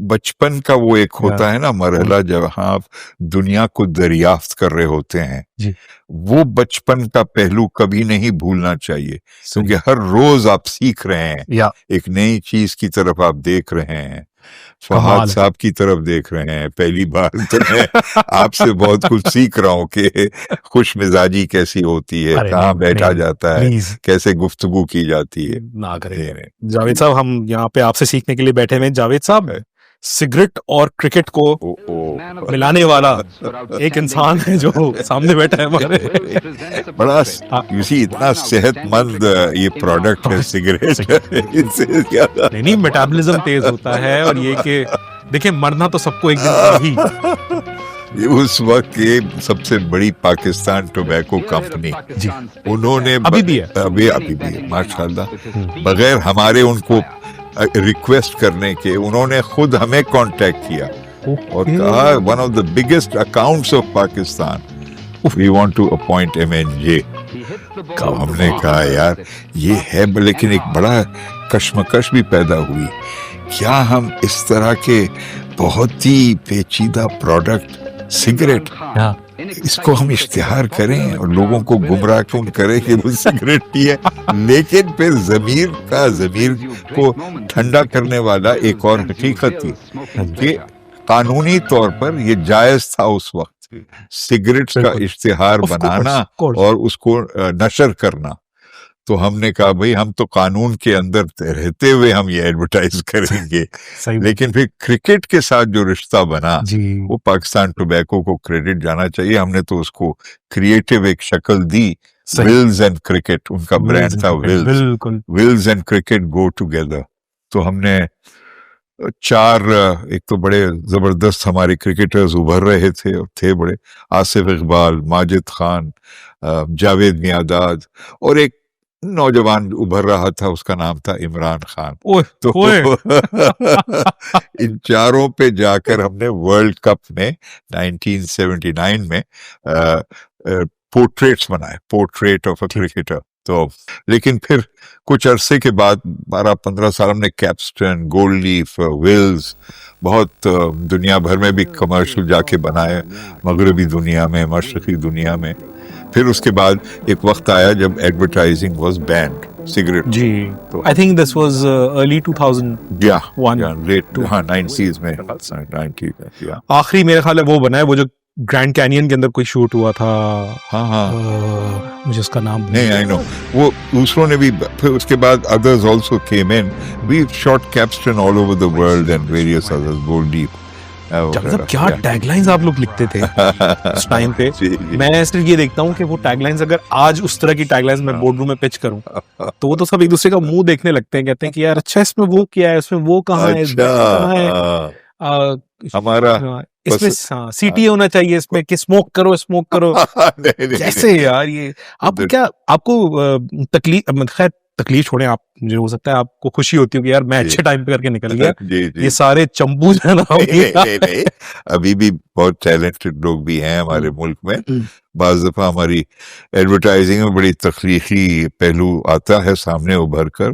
बचपन का वो एक होता है ना मरहला, जब आप दुनिया को दरियाफ्त कर रहे होते हैं जी। वो बचपन का पहलू कभी नहीं भूलना चाहिए, क्योंकि हर रोज आप सीख रहे हैं, एक नई चीज की तरफ आप देख रहे हैं। फहाद साहब की तरफ देख रहे हैं पहली बार, तो मैं आपसे बहुत कुछ सीख रहा हूँ कि खुश मिजाजी कैसी होती है, कहाँ बैठा जाता है, कैसे गुफ्तगू की जाती है। ना करें जावेद साहब, हम यहाँ पे आपसे सीखने के लिए बैठे हुए। जावेद साहब, सिगरेट और क्रिकेट को मिलाने वाला एक इंसान है जो सामने बैठा है हमारे। बड़ा इतना सेहतमंद ये प्रोडक्ट है सिगरेट। नहीं, मेटाबॉलिज्म तेज होता है, और ये कि देखिए मरना तो सबको एक दिन ही। उस वक्त के सबसे बड़ी पाकिस्तान टोबैको कंपनी जी, उन्होंने अभी भी है, अभी भी है माशाल्लाह, बगैर हमारे उनको रिक्वेस्ट करने के उन्होंने खुद हमें कांटेक्ट किया और कहा one of the biggest accounts of Pakistan, we want to appoint MNJ। हमने कहा यार ये है, लेकिन एक बड़ा कश्मकश भी पैदा हुई, क्या हम इस तरह के बहुत ही पेचीदा प्रोडक्ट सिगरेट इसको हम इश्तिहार करें और लोगों को गुमराह कौन करे कि वो सिगरेट पिए। लेकिन फिर जमीर को ठंडा करने वाला एक और हकीकत थी कि कानूनी तौर पर ये जायज था उस वक्त सिगरेट्स का इश्तिहार बनाना और उसको नशर करना। तो हमने कहा भाई हम तो कानून के अंदर रहते हुए हम ये एडवर्टाइज करेंगे। लेकिन फिर क्रिकेट के साथ जो रिश्ता बना वो पाकिस्तान टोबैको को क्रेडिट जाना चाहिए। हमने तो उसको क्रिएटिव एक शक्ल दी, विल्स एंड क्रिकेट उनका ब्रांड था, Wills and cricket go together. तो हमने एक तो बड़े जबरदस्त हमारे क्रिकेटर्स उभर रहे थे और थे बड़े, आसिफ इकबाल, माजिद खान, जावेद मियादाद, और एक नौजवान उभर रहा था उसका नाम था इमरान खान। तो इन चारों पे जाकर हमने वर्ल्ड कप में 1979 में पोर्ट्रेट्स बनाए, पोर्ट्रेट ऑफ अ क्रिकेटर। तो लेकिन फिर कुछ अरसे के बाद 12-15 साल हमने कैप्स्टन, गोल्ड लीफ, विल्स, बहुत दुनिया भर में भी कमर्शियल जाके बनाए, मगरबी दुनिया में, मशरकी दुनिया में। फिर उसके बाद एक वक्त आया जब एडवर्टाइजिंग वाज बैंड सिगरेट जी। तो I think this was early 2001 late 90s में 90 या आखिरी मेरे ख्याल है वो बना है, वो जो ग्रैंड कैनियन के अंदर कोई शूट हुआ था। मुझे उसका नाम नहीं, आई नो, वो दूसरों ने भी, फिर उसके बाद others also came in, we shot capstan all over the world and various others, gold deep। क्या टैगलाइंस आप लोग लिखते थे उस टाइम पे। मैं सिर्फ ये देखता हूँ कि वो टैगलाइंस अगर आज उस तरह की टैगलाइंस मैं बोर्ड रूम में पिच करूँ तो वो तो सब एक दूसरे का मुंह देखने लगते हैं, कहते हैं कि यार अच्छा इसमें वो क्या है, इसमें वो कहाँ है, हमारा इसमें सीटी होना चाहिए, इसमें कि स्मोक करो कैसे यार ये आपको क्या, आपको तकलीफ छोड़े, आप मुझे हो सकता है आपको खुशी होती हो कि यार मैं अच्छे टाइम पे करके निकल गया। ये सारे चंबू नहीं, अभी भी बहुत टैलेंटेड लोग भी हैं हमारे मुल्क में। बाज़ दफा हमारी एडवर्टाइजिंग में बड़ी तख्लीकी पहलू आता है सामने उभर कर।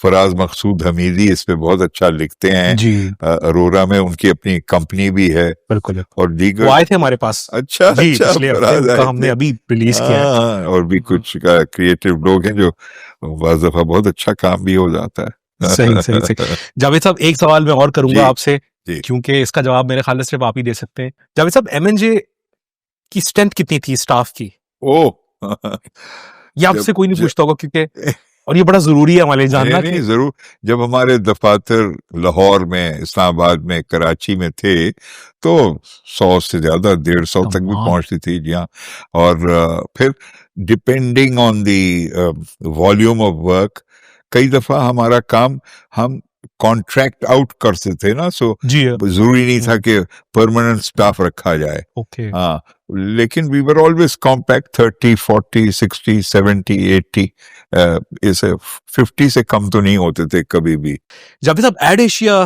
फराज मकसूद हमीदी इस पे बहुत अच्छा लिखते हैं जी। अरोरा में उनकी अपनी कंपनी भी है, बिल्कुल, और दीगर आए थे हमारे पास। अच्छा जी, अच्छा, हमने अभी रिलीज किया है। और भी कुछ क्रिएटिव लोग हैं जो बाज़ दफा बहुत अच्छा काम भी हो जाता है। सही। जावेद साहब एक सवाल मैं और करूंगा आपसे, क्योंकि इसका जवाब मेरे ख्याल से सिर्फ आप ही दे सकते हैं। जावेद साहब, MNJ की स्ट्रेंथ कितनी थी स्टाफ की? ये आपसे कोई नहीं पूछता होगा, क्योंकि और ये बड़ा जरूरी है हमारे जानना। नहीं, जरूर। जब हमारे दफातर लाहौर में, इस्लामाबाद में, कराची में थे तो 100 से ज्यादा 150 तक भी पहुंचती थी जी हाँ। और फिर depending on the volume of work, कई दफा हमारा काम हम कॉन्ट्रैक्ट आउट करते थे ना, सो जी जरूरी नहीं था कि परमानेंट स्टाफ रखा जाए। ओके हाँ, लेकिन वी वर ऑलवेज कॉम्पैक्ट, 30, 40, 60, 70, 80, इसे 50 से कम तो नहीं होते थे कभी भी। जावेद साहब, एड एशिया,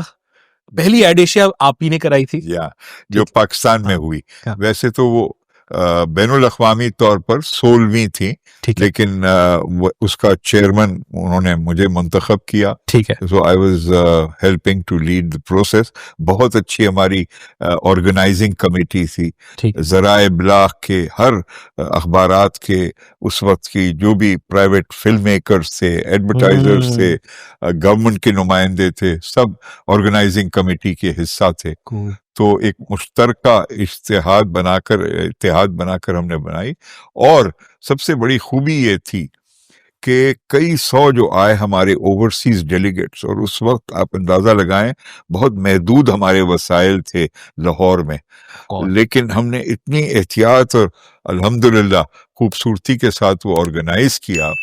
पहली एड एशिया आप ही ने कराई थी? या जो पाकिस्तान में हुई, हाँ। वैसे तो वो बैनुल अक़वामी तौर पर 16वीं थी, ठीक है, लेकिन उसका चेयरमैन उन्होंने मुझे मुंतखब किया, ठीक है, so I was helping to lead the process. बहुत अच्छी हमारी ऑर्गेनाइजिंग कमेटी थी, ठीक है, ज़राए इब्लाग के हर अखबारात के उस वक्त की जो भी प्राइवेट फिल्म मेकर्स थे, एडवर्टाइजर्स थे, गवर्नमेंट के नुमाइंदे थे, सब ऑर्गेनाइजिंग कमेटी के हिस्सा थे। cool. तो एक मुश्तरका इत्तेहाद बनाकर हमने बनाई, और सबसे बड़ी खूबी ये थी कि कई सौ जो आए हमारे ओवरसीज डेलीगेट्स, और उस वक्त आप अंदाजा लगाएं बहुत महदूद हमारे वसाइल थे लाहौर में, लेकिन हमने इतनी एहतियात और अल्हम्दुलिल्लाह खूबसूरती के साथ वो ऑर्गेनाइज किया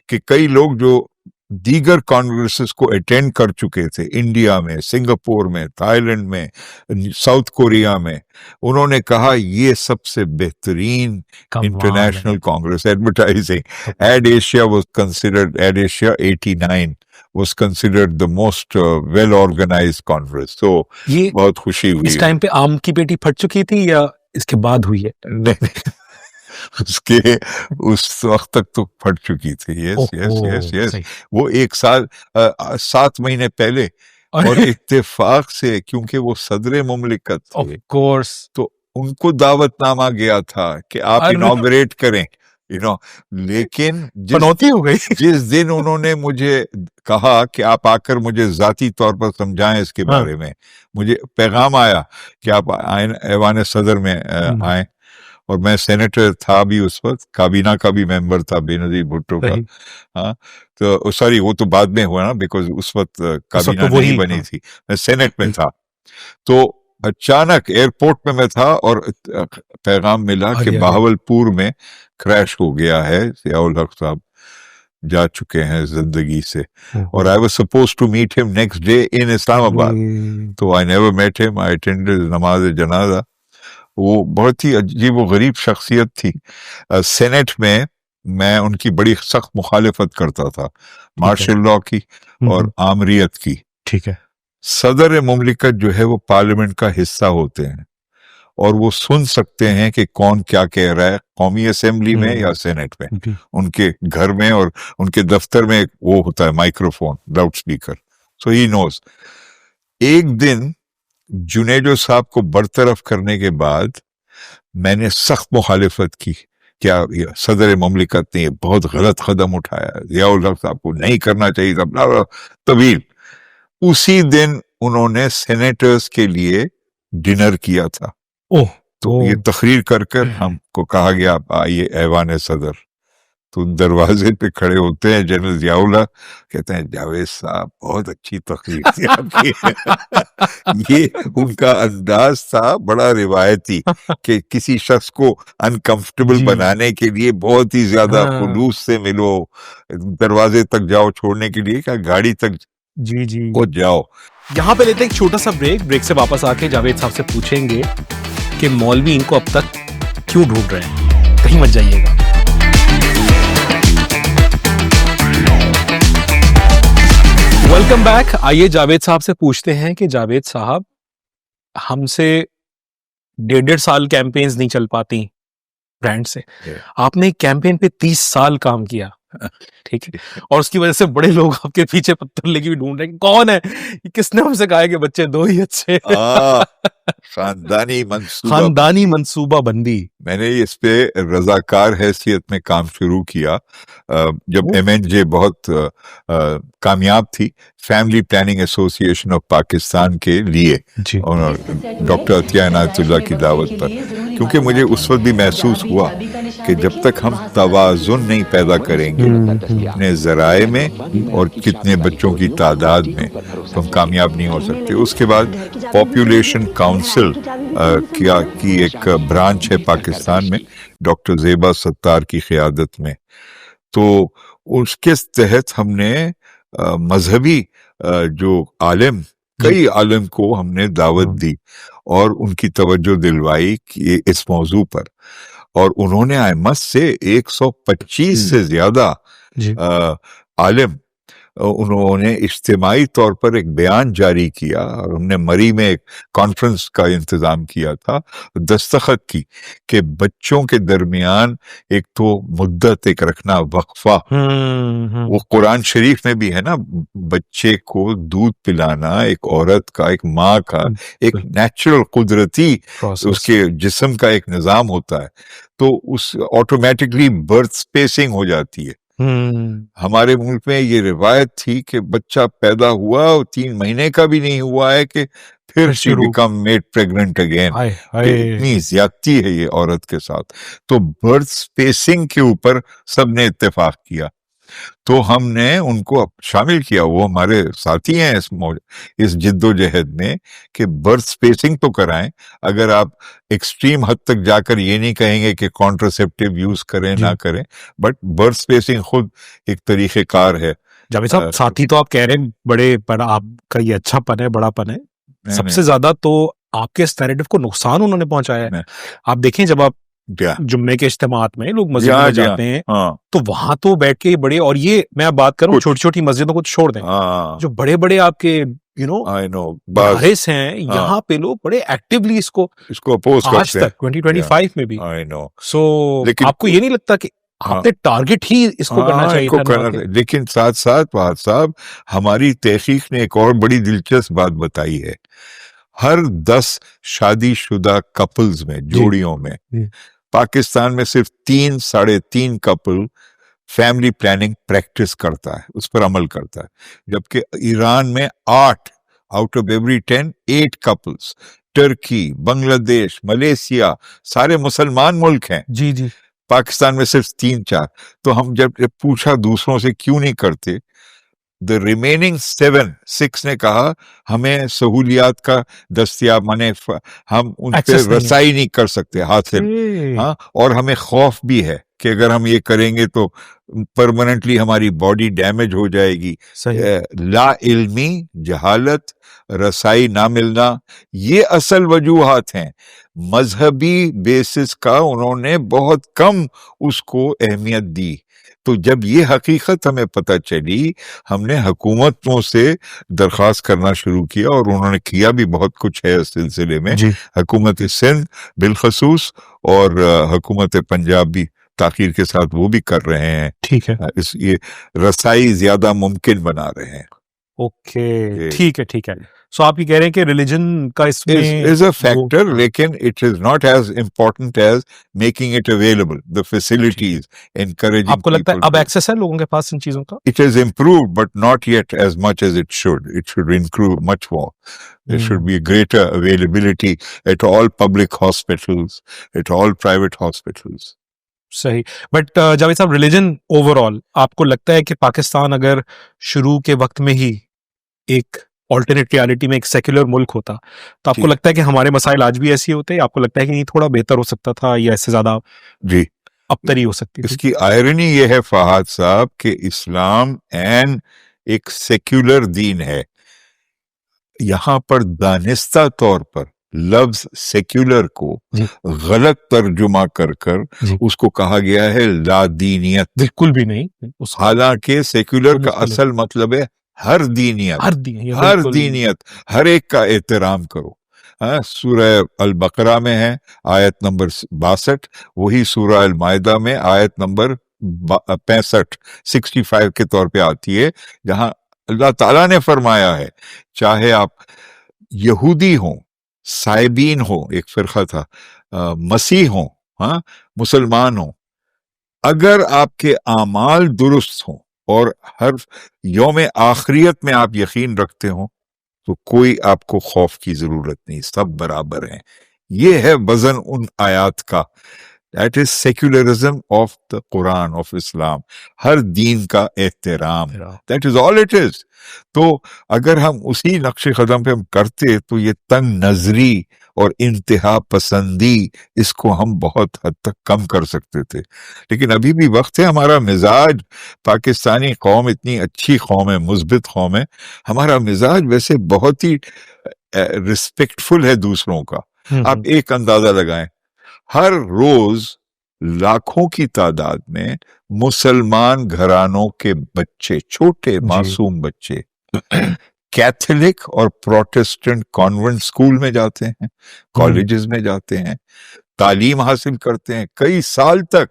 कि कई लोग जो दीगर कॉन्ग्रेसेस को अटेंड कर चुके थे, इंडिया में, सिंगापुर में, थाईलैंड में, साउथ कोरिया में, उन्होंने कहा ये सबसे बेहतरीन international congress advertising. Ad Asia was considered, ad Asia 89 was considered the most well organized conference. So ये बहुत खुशी हुई। इस टाइम पे आम की पेटी फट चुकी थी या इसके बाद हुई है? नहीं, उसके उस वक्त तक तो फट चुकी थी। यस यस यस यस, वो 1 साल 7 महीने पहले, और इत्तेफाक से क्योंकि वो सदर मुमलिकत थे, ऑफ कोर्स, तो उनको दावतनामा गया था कि आप इनॉग्रेट करें, लेकिन पनौती हो गई। जिस दिन उन्होंने मुझे कहा कि आप आकर मुझे जाती तौर पर समझाएं इसके बारे में, मुझे पैगाम आया कि आप ऐवान सदर में आए, और मैं सेनेटर था भी उस वक्त, काबीना का भी मेंबर था बेनजीर भुट्टो का। हाँ, तो सॉरी, वो तो बाद में हुआ ना, बिकॉज उस वक्त काबीना नहीं बनी थी, मैं सेनेट में था। तो अचानक एयरपोर्ट में मैं था और पैगाम मिला कि बहावलपुर में क्रैश हो गया है, ज़ियाउल हक साहब जा चुके हैं जिंदगी से, और I was supposed to meet him next day in Islamabad. तो I never met him, I attended नमाज जनाजा। वो बहुत ही अजीब व गरीब शख्सियत थी। सेनेट में मैं उनकी बड़ी सख्त मुखालिफत करता था, मार्शल लॉ की और आमरीत की। ठीक है, सदर मुमलिकत जो है वो पार्लियामेंट का हिस्सा होते हैं, और वो सुन सकते हैं कि कौन क्या कह रहा है, कौमी असेंबली में या सेनेट में, उनके घर में और उनके दफ्तर में वो होता है microphone, loud speaker, so he knows. एक दिन जुनेजो साहब को बरतरफ करने के बाद मैंने सख्त मुखालिफत की, क्या सदर मुमलिकत ने बहुत गलत कदम उठाया, ज़ियाउल हक साहब को नहीं करना चाहिए था, तवील। उसी दिन उन्होंने सेनेटर्स के लिए डिनर किया था। तो ये तकरीर कर हमको कहा गया आप आइए ऐवान सदर। तो दरवाजे पे खड़े होते हैं जनरल ज़ियाउल हक, कहते हैं जावेद साहब बहुत अच्छी तकरीर थी आपकी। ये उनका अंदाज था बड़ा रिवायती, कि किसी शख्स को अनकंफर्टेबल बनाने के लिए बहुत ही ज्यादा खुलूस से मिलो, दरवाजे तक जाओ छोड़ने के लिए, क्या गाड़ी तक जी पहुंच जाओ। यहाँ पे लेते हैं एक छोटा सा ब्रेक से वापस आके जावेद साहब से पूछेंगे कि मौलवी इनको अब तक क्यों ढूंढ रहे हैं। कहीं मत जाइएगा। Welcome back. आइए जावेद साहब से पूछते हैं कि जावेद साहब, हमसे 1.5 साल कैंपेन्स नहीं चल पाती ब्रांड से, आपने कैंपेन पे 30 साल काम किया, ठीक है, और उसकी वजह से बड़े लोग आपके पीछे पत्थर लेके भी ढूंढ रहे हैं कौन है, किसने हमसे कहा है कि बच्चे 2 ही अच्छे। खानदानी मंसूबा बंदी। मैंने इस पे रजाकार हैसियत में काम शुरू किया जब MNJ बहुत कामयाब थी, family planning association of Pakistan के लिए, और डॉक्टर अतिया इनायतुल्लाह की दावत पर, क्योंकि मुझे उस वक्त भी महसूस हुआ कि जब तक हम तवाज़ुन नहीं पैदा करेंगे अपने ज़राए में और कितने बच्चों की तादाद में, तो हम कामयाब नहीं हो सकते। उसके बाद पॉपुलेशन काउंसिल की एक ब्रांच है पाकिस्तान में, डॉक्टर ज़ेबा सत्तार की क़यादत में, तो उसके तहत हमने मजहबी जो आलिम, कई आलिम को हमने दावत दी और उनकी तवज्जो दिलवाई कि इस मौजू पर, और उन्होंने अहमद से 125 से ज्यादा आलिम, उन्होंने इज्तिमाई तौर पर एक बयान जारी किया और हमने मरी में एक कॉन्फ्रेंस का इंतजाम किया था, दस्तखत की कि बच्चों के दरमियान एक तो मुद्दत एक रखना, वक्फा, वो कुरान शरीफ में भी है ना, बच्चे को दूध पिलाना एक औरत का, एक माँ का एक नेचुरल कुदरती उसके जिस्म का एक निज़ाम होता है, तो उस ऑटोमेटिकली बर्थ स्पेसिंग हो जाती है। हमारे मुल्क में ये रिवायत थी कि बच्चा पैदा हुआ और 3 महीने का भी नहीं हुआ है कि फिर she become made pregnant again. इतनी ज्यादती है ये औरत के साथ। तो बर्थ स्पेसिंग के ऊपर सबने इत्तेफाक किया, तो हमने उनको शामिल किया, वो हमारे साथी हैं इस जिद्दोजहद में कि बर्थ स्पेसिंग तो कराएं। अगर आप एक्सट्रीम हद तक जाकर ये नहीं कहेंगे कि कॉन्ट्रासेप्टिव यूज करें ना करें, बट बर्थ स्पेसिंग खुद एक तरीक़ेकार है। जावेद साहब, साथी तो आप कह रहे हैं बड़े, पर आपका ये अच्छापन है, बड़ापन है, सबसे ज्यादा तो आपके इस नैरेटिव को नुकसान उन्होंने पहुंचाया है। आप देखें, जब आप जुम्मे के इज्तिमात में लोग मस्जिद में जाते हैं तो वहां तो बैठ के बड़े, और ये मैं अब बात करूं छोटी छोटी मस्जिदों को छोड़ दें, जो बड़े बड़े आपके बारिस हैं, यहाँ पे लोग बड़े एक्टिवली इसको अपोज करते हैं आज तक 2025 में भी। सो आपको ये नहीं लगता कि आपने टारगेट ही इसको करना चाहिए था? लेकिन साथ साथ फहद साहब, हमारी तहकीक ने एक और बड़ी दिलचस्प बात बताई है, हर 10 शादीशुदा कपल्स में, जोड़ियों में, पाकिस्तान में सिर्फ 3-3.5 कपल फैमिली प्लानिंग प्रैक्टिस करता है, उस पर अमल करता है, जबकि ईरान में 8 out of every 10 8 couples, Turkey, Bangladesh, Malaysia, सारे मुसलमान मुल्क हैं जी, पाकिस्तान में सिर्फ 3-4। तो हम जब पूछा दूसरों से क्यों नहीं करते, द रिमेनिंग 6 ने कहा हमें सहूलियात का दस्तियाब, माने हम उन पर रसाई नहीं कर सकते हासिल, हाँ, और हमें खौफ भी है कि अगर हम ये करेंगे तो परमानेंटली हमारी बॉडी डैमेज हो जाएगी। ला इल्मी, जहालत, रसाई ना मिलना, ये असल वजूहात हैं। मजहबी बेसिस का उन्होंने बहुत कम उसको अहमियत दी। तो जब ये हकीकत हमें पता चली, हमने हुकूमतों से दरख्वास्त करना शुरू किया, और उन्होंने किया भी बहुत कुछ है इस सिलसिले में। हुकूमत सिंध बिलखसूस और हुकूमत पंजाब भी ताखीर के साथ वो भी कर रहे हैं। ठीक है, ये रसाई ज्यादा मुमकिन बना रहे हैं। ओके, ठीक है। सो आप ये कह रहे हैं कि रिलीजन का इसमें is a factor, लेकिन it is not as important as making it available, the facilities, encouraging. आपको लगता है अब एक्सेस है लोगों के पास इन चीजों का? It has improved, but not yet as much as it should. It should improve much more. There should be greater availability at all public hospitals, at all private hospitals. सही। बट जावेद साहब, रिलीजन ओवरऑल आपको लगता है कि पाकिस्तान अगर शुरू के वक्त में ही एक ऑल्टरनेट रियलिटी में एक सेक्युलर मुल्क होता, तो आपको लगता है कि हमारे मसाइल आज भी ऐसे होते? आपको लगता है कि नहीं थोड़ा बेहतर हो सकता था, या इससे ज्यादा जी अबतरी हो सकती थी? इसकी आयरनी ये है फहद साहब कि इस्लाम एन एक सेक्युलर दीन है। यहाँ पर दानिस्ता तौर पर लफ्ज सेक्युलर को गलत तर्जुमा कर उसको कहा गया है लादीनियत। बिल्कुल भी नहीं, हालांकि सेक्युलर का असल मतलब है हर दीनियत, हर दीनियत, हर एक का एहतराम करो। सूरह अल बकरा में है आयत नंबर 62, वही सूरह अल मायदा में आयत नंबर 65 के तौर पे आती है, जहां अल्लाह ताला ने फरमाया है चाहे आप यहूदी हो, साइबीन हो, एक फिरका था, मसीह हो, हाँ, मुसलमान हो, अगर आपके आमाल दुरुस्त हो और हर यौम आखिरियत में आप यकीन रखते हो, तो कोई आपको खौफ की जरूरत नहीं, सब बराबर हैं। ये है वजन उन आयात का। That is secularism of the Quran of Islam, हर दीन का एहतराम, that is all it is. तो अगर हम उसी नक्शे कदम पे हम करते तो ये तंग नजरी और इंतहा पसंदी, इसको हम बहुत हद तक कम कर सकते थे। लेकिन अभी भी वक्त है। हमारा मिजाज, पाकिस्तानी कौम इतनी अच्छी कौम है, मुस्बित कौम है, हमारा मिजाज वैसे बहुत ही रिस्पेक्टफुल है दूसरों का। आप एक अंदाजा लगाएं, हर रोज लाखों की तादाद में मुसलमान घरानों के बच्चे, छोटे मासूम बच्चे, कैथोलिक और प्रोटेस्टेंट कॉन्वेंट स्कूल में जाते हैं, कॉलेजेस में जाते हैं, तालीम हासिल करते हैं कई साल तक,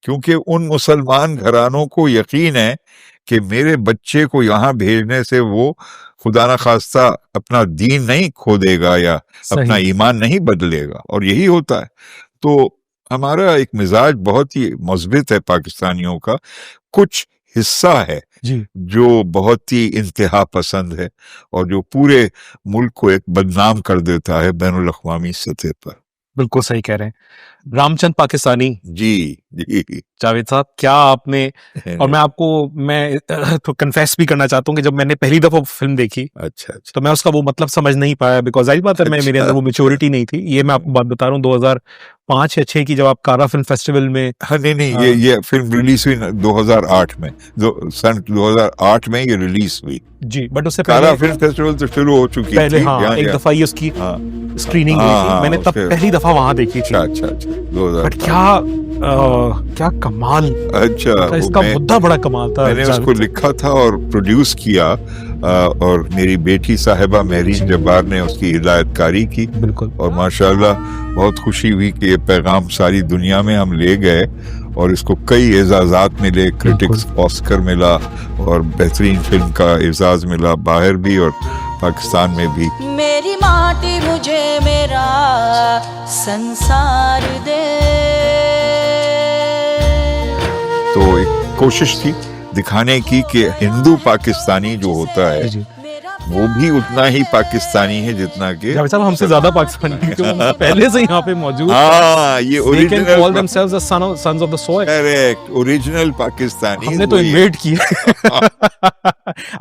क्योंकि उन मुसलमान घरानों को यकीन है कि मेरे बच्चे को यहाँ भेजने से वो खुदा ना खास्ता अपना दीन नहीं खो देगा या अपना ईमान नहीं बदलेगा, और यही होता है। तो हमारा एक मिजाज बहुत ही मुस्बित है पाकिस्तानियों का। कुछ हिस्सा है जो बहुत ही इंतहा पसंद है और जो पूरे मुल्क को एक बदनाम कर देता है बैनुल अक़वामी सतह पर। बिल्कुल सही कह रहे हैं। रामचंद पाकिस्तानी जी जावेद साहब, क्या आपने, और मैं तो कन्फेस भी करना चाहता हूँ कि जब मैंने पहली दफा फिल्म देखी, अच्छा तो मैं उसका वो मतलब समझ नहीं पाया, बिकॉज जाहिर बात है मेरे अंदर वो मैच्योरिटी नहीं थी। ये मैं आपको बात बता रहा हूँ 2005 या 6 की, जब आप कारा फिल्म फेस्टिवल में, ये फिल्म रिलीज हुई 2008 में, सन 2008 में ये रिलीज हुई जी। बट उससे कारा फिल्म फेस्टिवल तो शुरू हो चुकी पहले थी। एक दफा ही उसकी स्क्रीनिंग हुई थी, मैंने तब पहली दफा वहां देखी थी। अच्छा बट क्या कमाल, अच्छा इसका मुद्दा बड़ा कमाल था। मैंने उसको लिखा था और प्रोड्यूस किया, और मेरी बेटी साहिबा महरीन जब्बार ने उसकी हिदायतकारी की। बिल्कुल। और माशाल्लाह बहुत खुशी हुई कि ये पैगाम सारी दुनिया में हम ले गए और इसको कई एजाजात मिले, क्रिटिक्स ऑस्कर मिला और बेहतरीन फिल्म का एजाज मिला बाहर भी और पाकिस्तान में भी। मेरी माटी मुझे मेरा संसार दे। तो एक कोशिश थी दिखाने की कि हिंदू पाकिस्तानी जो होता है वो भी उतना ही पाकिस्तानी है जितना कि साहब हमसे ज्यादा पाकिस्तानी, क्योंकि वो पहले से यहाँ पे मौजूद। ये original sons of the soil. Correct, original Pakistani हमने तो इन्वेट किया।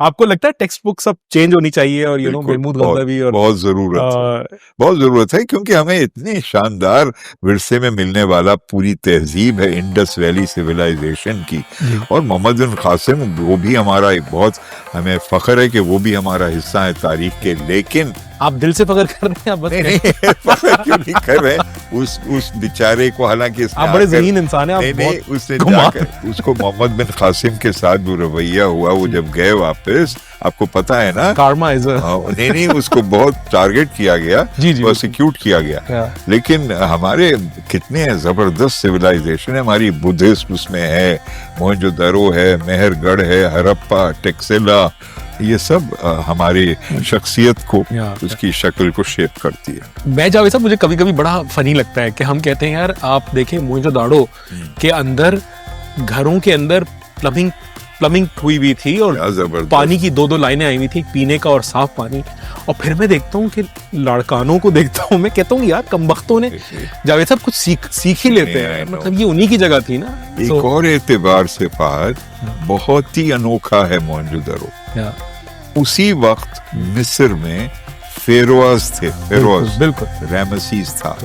आपको लगता है टेक्स्ट बुक सब चेंज होनी चाहिए और महमूद गजनवी और बहुत जरूरत है, क्योंकि हमें इतने शानदार विरसे में मिलने वाला पूरी तहजीब है इंडस वैली सिविलाइजेशन की, और मोहम्मद बिन कासिम वो भी हमारा एक बहुत, हमें फख्र है कि वो भी हमारा हिस्सा है तारीख के। लेकिन आप दिल से फख्र कर रहे हैं? नहीं, फख्र क्यों नहीं कर रहे? उस बेचारे को, हालांकि आप बड़े ज़हीन इंसान हैं, नहीं, उसने जाकर उसको मोहम्मद बिन कासिम के साथ जो रवैया हुआ, वो जब गए वापस, आपको पता है ना, कारमा इज नहीं, उसको बहुत टारगेट किया गया, प्रोसिक्यूट किया गया। लेकिन हमारे कितने जबरदस्त सिविलाइजेशन है, हमारी बुद्धिस्ट उसमें है, मोहनजोदड़ो है, मेहरगढ़ है, हड़प्पा, टेक्सिला, ये सब हमारी शख्सियत को, उसकी शक्ल को शेप करती है। मैं जावेद साहब, मुझे कभी कभी बड़ा फनी लगता है कि हम कहते हैं यार आप देखें मोहनजोदड़ो के अंदर, घरों के अंदर प्लम्बिंग हुई हुई थी और पानी की 2-2 लाइनें आई हुई थी, पीने का और साफ पानी। और फिर मैं देखता हूँ कि लड़कानों को देखता हूँ, मैं कहता हूँ यार कमबख्तों ने, जावेद साहब कुछ सीख ही लेते हैं, मतलब ये उन्हीं की जगह थी ना। एक और एतबार से फाहद बहुत ही अनोखा है मोहनजोदड़ो। उसी वक्त मिस्र में फेरोज थे, बिल्कुल रैमसीस था,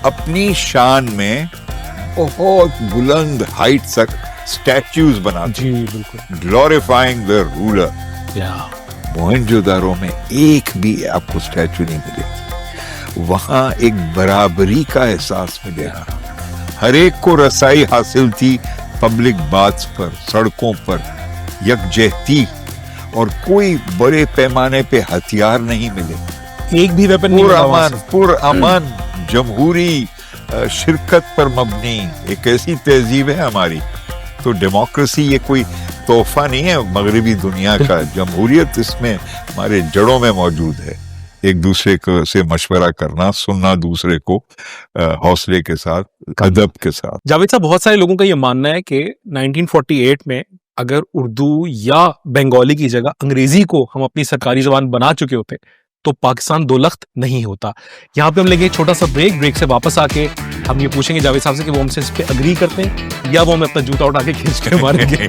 अपनी शान में बहुत बुलंद हाइट तक स्टैच्यूज बनाते, ग्लोरीफाइंग द रूलर। मोहनजोदड़ो में एक भी आपको स्टैचू नहीं मिलेगी। वहां एक बराबरी का एहसास मिलेगा, हर एक को रसाई हासिल थी पब्लिक बाथ्स पर, सड़कों पर यकजहती, और कोई बड़े पैमाने पे हथियार नहीं मिले, एक भी वेपन नहीं, पुरअमन जमहूरी शिरकत पर मबनी एक ऐसी तहजीब है हमारी। तो डेमोक्रेसी ये कोई तोहफा नहीं है मगरबी दुनिया का, जमहूरियत इसमें हमारे जड़ों में मौजूद है। एक दूसरे को से मशवरा करना, सुनना दूसरे को हौसले के साथ, अदब के साथ। जावेद साहब, बहुत सारे लोगों का ये मानना है कि 1948 में अगर उर्दू या बंगाली की जगह अंग्रेजी को हम अपनी सरकारी ज़बान बना चुके होते तो पाकिस्तान दो लख्त नहीं होता। यहाँ पे हम लेंगे एक छोटा सा ब्रेक से वापस आके हम ये पूछेंगे जावेद साहब से कि वो हमसे इस पे अग्री करते हैं या वो हमें अपना जूता उठा के खींच के मारेंगे।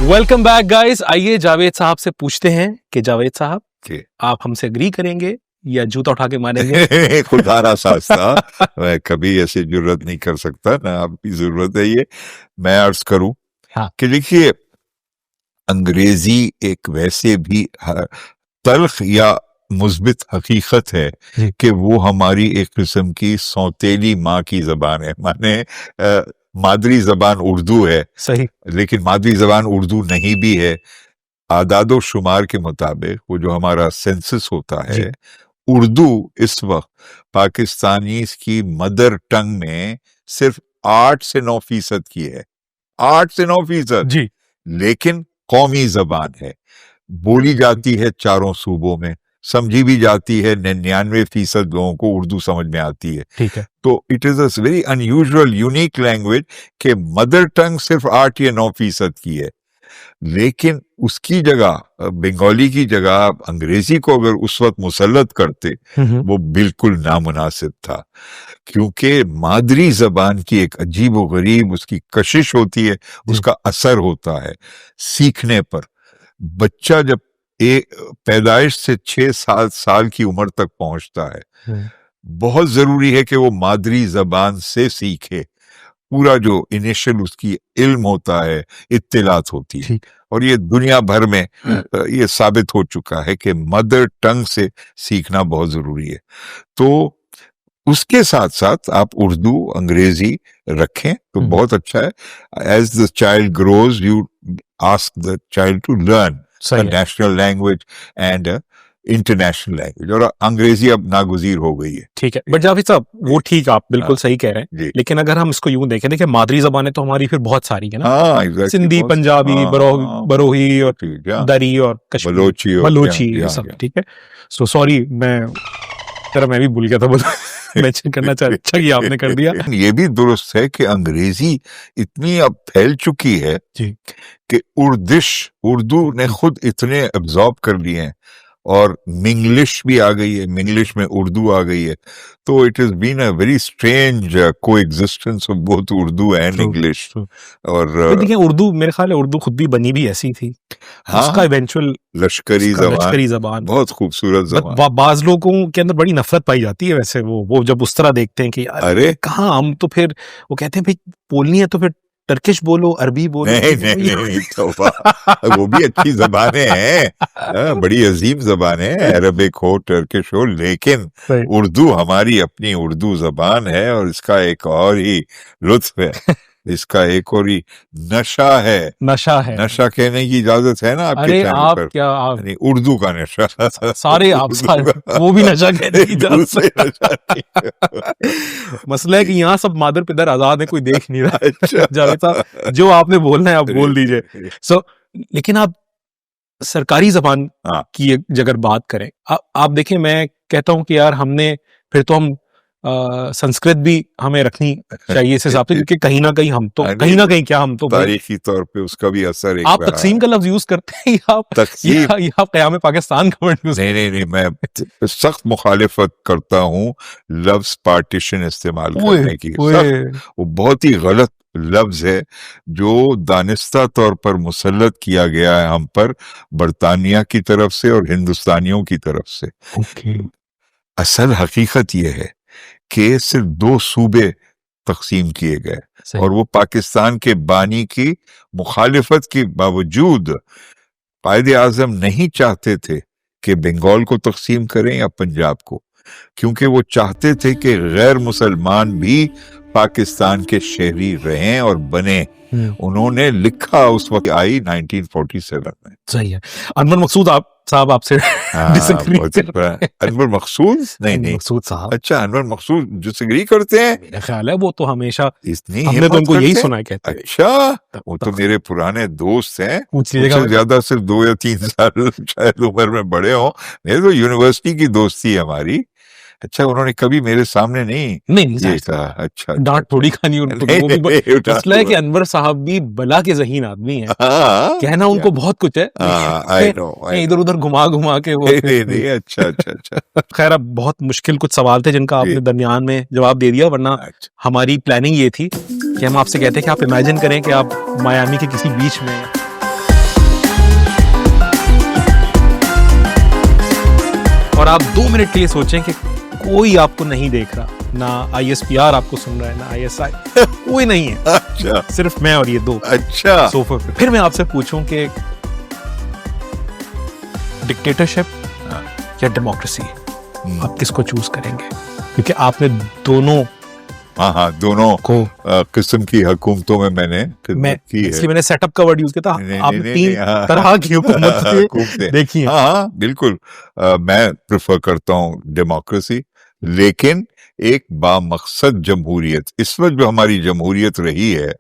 Welcome back guys. आइए जावेद साहब से पूछते हैं कि जावेद साहब जी। आप हमसे एग्री करेंगे या जूता उठा के मारेंगे? खुदारा सास्ता, मैं कभी ऐसी जरूरत नहीं कर सकता, ना आपकी जरूरत है ये। मैं अर्ज करूं हाँ। कि देखिए, अंग्रेजी एक वैसे भी तल्ख या मुस्बित हकीकत है जी। कि वो हमारी एक किस्म की सौतेली माँ की जबान है। माने मादरी जबान उर्दू है, सही। लेकिन मादरी जबान उर्दू नहीं भी है। आदादो शुमार के मुताबिक वो जो हमारा सेंसस होता है, उर्दू इस वक्त पाकिस्तानी की मदर टंग में सिर्फ 8 से 9% की है। 8 से 9% जी। लेकिन कौमी जबान है, बोली जाती है चारों सूबों में, समझी भी जाती है। 99% लोगों को उर्दू समझ में आती है। ठीक है। तो it is a very unusual unique language कि मदर टंग सिर्फ 8 या 9% की है, लेकिन उसकी जगह, बंगाली की जगह आप अंग्रेजी को अगर उस वक्त मुसल्लत करते, वो बिल्कुल नामुनासिब था। क्योंकि मादरी जबान की एक अजीब व गरीब उसकी कशिश होती है, उसका असर होता है सीखने पर। बच्चा जब पैदाइश से 6-7 साल की उम्र तक पहुंचता है, बहुत जरूरी है कि वो मादरी जबान से सीखे। पूरा जो इनिशियल उसकी इल्म होता है, इत्तिलात होती है। और ये दुनिया भर में ये साबित हो चुका है कि मदर टंग से सीखना बहुत जरूरी है। तो उसके साथ साथ आप उर्दू, अंग्रेजी रखें तो बहुत अच्छा है। As the child grows, you ask the child to learn national language and international language, और अंग्रेजी अब नागुजीर हो गई है। ठीक है। बट जावेद साहब, वो ठीक, आप बिल्कुल सही कह रहे हैं, लेकिन अगर हम इसको यूं देखें, देखिए मादरी जबानें तो हमारी फिर बहुत सारी है ना, सिंधी, पंजाबी, बरोही और दरी और बलोची, ये सब। ठीक है। सो सॉरी, मैं भी भूल गया था मेंशन करना चाहिए। अच्छा कि आपने कर दिया। ये भी दुरुस्त है कि अंग्रेजी इतनी अब फैल चुकी है कि उर्दू ने खुद इतने एब्जॉर्ब कर लिए हैं, और मिंग्लिश भी आ गई है, मिंग्लिश में उर्दू आ गई है। तो it is been a very strange coexistence of both Urdu and English. और देखिए, उर्दू, मेरे ख्याल है उर्दू खुद भी बनी भी ऐसी थी। हाँ, उसका इवेंचुअल लश्करी जबान बहुत खूबसूरत जबान। बाज लोगों के अंदर बड़ी नफरत पाई जाती है वैसे, वो जब उस तरह देखते हैं कि अरे कहाँ हम, तो फिर वो कहते हैं भाई बोलनी है तो फिर टर्किश बोलो, अरबी बोलो। नहीं तो वो भी अच्छी जबानें हैं, बड़ी अजीम जबानें हैं, अरबिक हो, टर्किश हो, लेकिन उर्दू हमारी अपनी उर्दू जबान है, और इसका एक और ही लुत्फ है, इसका एक और ही नशा है। नशा कहने की इजाजत है ना आपके चैनल पर? क्या उर्दू का नशा, सारे वो भी नशा कहने की इजाजत। मसला है कि यहाँ सब मादर पिदर आजाद है, कोई देख नहीं रहा। अच्छा। जावेद साहब, जो आपने बोलना है आप बोल दीजिए। लेकिन आप सरकारी जबान की अगर बात करें, आप देखें, मैं कहता हूं कि यार हमने फिर तो हम संस्कृत भी हमें रखनी चाहिए इस हिसाब से, क्योंकि कहीं ना कहीं हम तो हम तो तारीखी तौर पे उसका भी असर एक। आप तकसीम का लफ्ज यूज करते हैं या आप क़याम पाकिस्तान का वर्ड यूज? नहीं, मैं सख्त मुखालिफत करता हूँ लफ्ज पार्टीशन इस्तेमाल करने की। वो बहुत ही गलत लफ्ज है जो दानिस्ता तौर पर मुसल्लत किया गया है हम पर, बरतानिया की तरफ से और हिंदुस्तानियों की तरफ से। असल हकीकत यह है कि सिर्फ 2 सूबे तकसीम किए गए, और वो पाकिस्तान के बानी की मुखालिफत के बावजूद कायदे आजम नहीं चाहते थे कि बंगाल को तकसीम करें या पंजाब को, क्योंकि वो चाहते थे कि गैर मुसलमान भी पाकिस्तान के शहरी रहें और बने। उन्होंने लिखा उस वक्त आई 1947 में। सही है। अनवर मकसूद साहब आपसे डिसएग्री अनवर मकसूद नहीं मकसूद साहब। अच्छा, अनवर मकसूद डिसएग्री करते हैं? मेरा ख्याल है वो तो हमेशा हमने तो उनको यही सुना है कहते हैं। अच्छा, वो तो मेरे पुराने दोस्त हैं, मुझसे ज्यादा सिर्फ 2 या 3 साल शायद उम्र में बड़े हो। मेरे तो यूनिवर्सिटी की दोस्ती है हमारी। अच्छा, उन्होंने कभी मेरे सामने नहीं कहा? अच्छा, डांट थोड़ी खानी उनको। मसला है कि अनवर साहब भी बला के ज़हीन आदमी हैं। कहना उनको बहुत कुछ है, इधर उधर घुमा के वो। अच्छा। खैर, अब बहुत मुश्किल कुछ सवाल थे जिनका आपने दरमियान में जवाब दे दिया, वरना हमारी प्लानिंग ये थी कि हम आपसे कहते हैं कि आप इमेजिन करें कि आप मायामी के किसी बीच में और आप 2 मिनट के लिए सोचें कि कोई आपको नहीं देख रहा, ना ISPR आपको सुन रहा है, ना ISI, कोई नहीं है, अच्छा सिर्फ मैं और ये दो अच्छा सोफे पे। फिर मैं आपसे पूछूं कि डिक्टेटरशिप या डेमोक्रेसी, आप किसको चूज करेंगे? क्योंकि आपने दोनों हाँ दोनों को किस्म की हुकूमतों में मैंने मैं खिदमत की है। इसलिए मैंने सेटअप का वर्ड यूज किया था। नहीं, आपने नहीं, 3 हाँ। तरह की हुकूमतें हुकूमतें। देखी हैं। हाँ बिल्कुल, मैं प्रेफर करता हूँ डेमोक्रेसी, लेकिन एक बामकसद जमहूरियत। इस वक्त जो हमारी जमहूरियत रही है,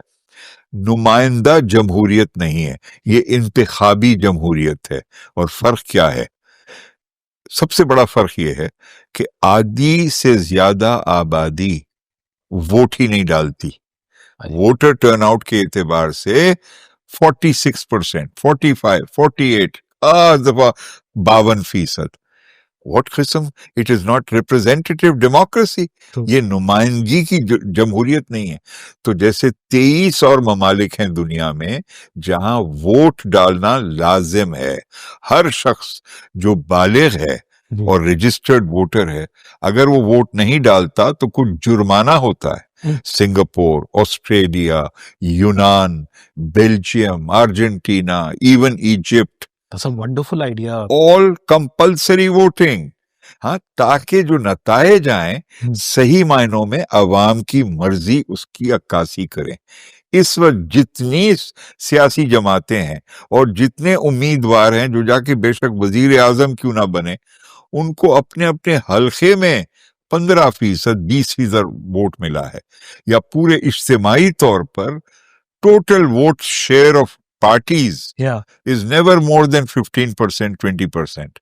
नुमाइंदा जमहूरियत नहीं है, ये इंतखाबी जमहूरियत है। और फर्क क्या है? सबसे बड़ा फर्क ये है कि आधी से ज्यादा आबादी वोट ही नहीं डालती। वोटर टर्नआउट के एतबार से 46%, 45, 48, दफा 52%। व्हाट किस्म? It is not representative democracy. ये नुमाइंदगी की जमहूरियत नहीं है। तो जैसे 23 और ममालिक हैं दुनिया में जहां वोट डालना लाजिम है, हर शख्स जो बालिग है और रजिस्टर्ड वोटर है, अगर वो वोट नहीं डालता तो कुछ जुर्माना होता है। सिंगापुर, ऑस्ट्रेलिया, यूनान, Belgium, Argentina, even Egypt, That's a wonderful idea. All compulsory voting. हाँ, ताकि जो नताइज आए सही मायनों में अवाम की मर्जी उसकी अक्कासी करें। इस वक्त जितनी सियासी जमातें हैं और जितने उम्मीदवार हैं जो जाके बेशक वजीर आजम क्यों ना बने, उनको अपने अपने हल्के में 15%, 20% वोट मिला है, या पूरे इज्तिमाई तौर पर total vote share of parties is never more than 15%, 20%,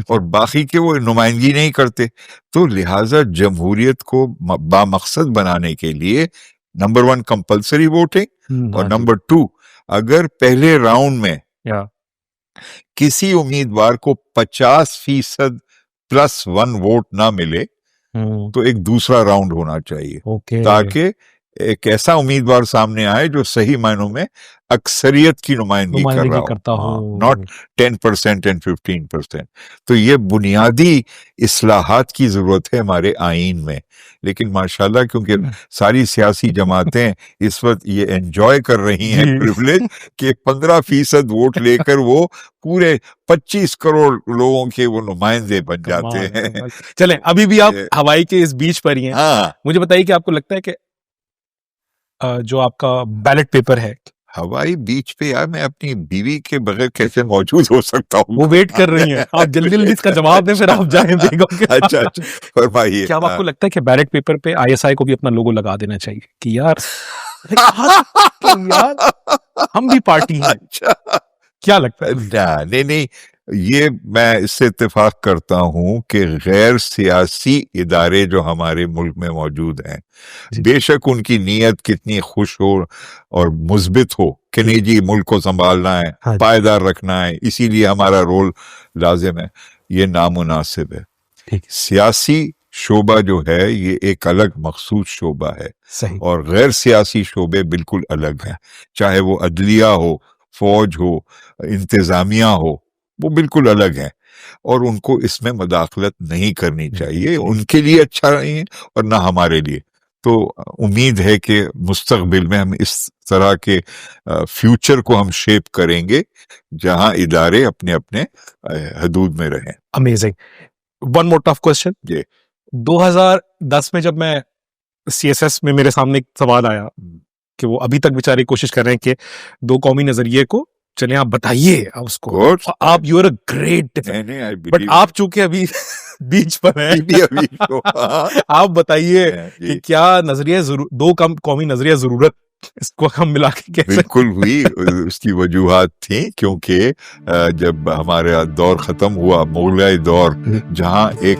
और बाकी के वो नुमाइंदगी नहीं करते। तो लिहाजा जमहूरियत को बामकसद बनाने के लिए नंबर 1 कंपल्सरी वोटिंग, और नंबर 2 अगर पहले राउंड में किसी उम्मीदवार को 50% +1 वोट ना मिले तो एक दूसरा राउंड होना चाहिए, ताकि एक ऐसा उम्मीदवार सामने आए जो सही मायनों में अक्सरियत की नुमाइंदगी करता हो, नॉट 10% एंड 15%। तो ये बुनियादी इस्लाहात की जरूरत है हमारे आईन में। लेकिन माशाल्लाह क्योंकि सारी सियासी जमातें इस वक्त ये एंजॉय कर रही हैं प्रिविलेज कि 15% वोट लेकर वो पूरे 25 करोड़ लोगों के वो नुमाइंदे बन जाते हैं। चलें, अभी भी आप हवाई के इस बीच पर ही हैं। हाँ, मुझे बताइए कि आपको लगता है कि जो आपका बैलेट पेपर है, हवाई बीच पे, यार मैं अपनी बीवी के बगैर कैसे मौजूद हो सकता हूँ? वो वेट कर रही हैं, आप जल्दी जल्दी इसका जवाब दें, फिर आप जाएं बेगम। अच्छा, फरमाइए। क्या आपको लगता है कि बैलेट पेपर पे ISI को भी अपना लोगो लगा देना चाहिए कि यार हम भी पार्टी हैं? अच्छा, क्या लगता है? नहीं, ये मैं इससे इत्तेफाक करता हूं कि गैर सियासी इदारे जो हमारे मुल्क में मौजूद हैं, बेशक उनकी नीयत कितनी खुश हो और मुस्बित हो कि नहीं जी मुल्क को संभालना है, पायदार रखना है, इसीलिए हमारा रोल लाजिम है, ये नामुनासिब है। सियासी शोबा जो है ये एक अलग मखसूस शोबा है, सही, और गैर सियासी शोबे बिल्कुल अलग हैं। चाहे वो अदलिया हो, फौज हो, इंतजामिया हो, वो बिल्कुल अलग है, और उनको इसमें मदाखलत नहीं करनी चाहिए। उनके लिए अच्छा नहीं है और ना हमारे लिए। तो उम्मीद है कि मुस्तकबिल में हम इस तरह के फ्यूचर को हम शेप करेंगे जहां इदारे अपने अपने हदूद में रहें। Amazing. One more tough question. 2010 में जब मैं CSS में मेरे सामने एक सवाल आया कि वो अभी तक बेचारे कोशिश कर रहे हैं कि 2 कौमी नजरिए को, चले आप बताइए उसको। आप you are a great, but आप चूंकि अभी बीच पर हैं, आप बताइए कि क्या नजरिया 2 कौमी नजरिया जरूरत, इसको हम मिला के कैसे? बिल्कुल हुई। उसकी वजूहात थी क्योंकि जब हमारा दौर खत्म हुआ, मुगलाई दौर, जहां एक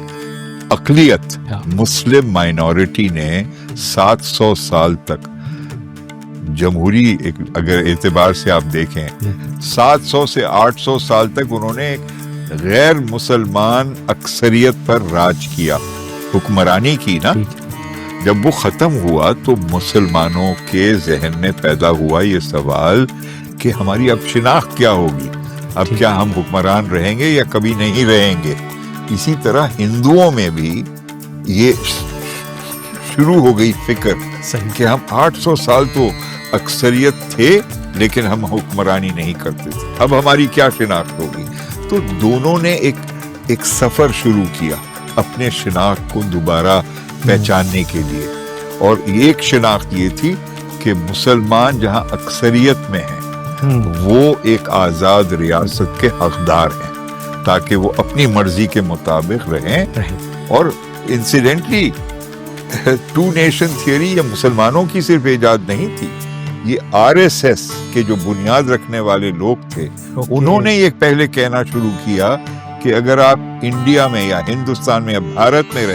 अकलियत मुस्लिम माइनॉरिटी ने 700 साल तक जमहूरी, अगर एतबार से आप देखें 700 से 800 साल तक उन्होंने गैर मुसलमान अक्सरियत पर राज किया, हुक्मरानी की ना। जब वो खत्म हुआ तो मुसलमानों के जहन में पैदा हुआ ये सवाल कि हमारी अब शिनाख्त क्या होगी, अब क्या हम हुक्मरान रहेंगे या कभी नहीं रहेंगे। इसी तरह हिंदुओं में भी ये शुरू हो गई फिक्र सही कि हम 800 साल तो अक्सरियत थे लेकिन हम हुक्मरानी नहीं करते थे, अब हमारी क्या शिनाख्त होगी। तो दोनों ने एक सफर शुरू किया अपने शिनाख्त को दोबारा पहचानने के लिए, और एक शिनाख्त ये थी कि मुसलमान जहां अक्सरियत में हैं वो एक आजाद रियासत के हकदार हैं, ताकि वो अपनी मर्जी के मुताबिक रहें। और इंसिडेंटली टू नेशन थियरी ये मुसलमानों की सिर्फ इजाद नहीं थी, ये आरएसएस के जो बुनियाद रखने वाले लोग थे उन्होंने ये पहले कहना शुरू किया कि अगर आप इंडिया में या हिंदुस्तान में या भारत में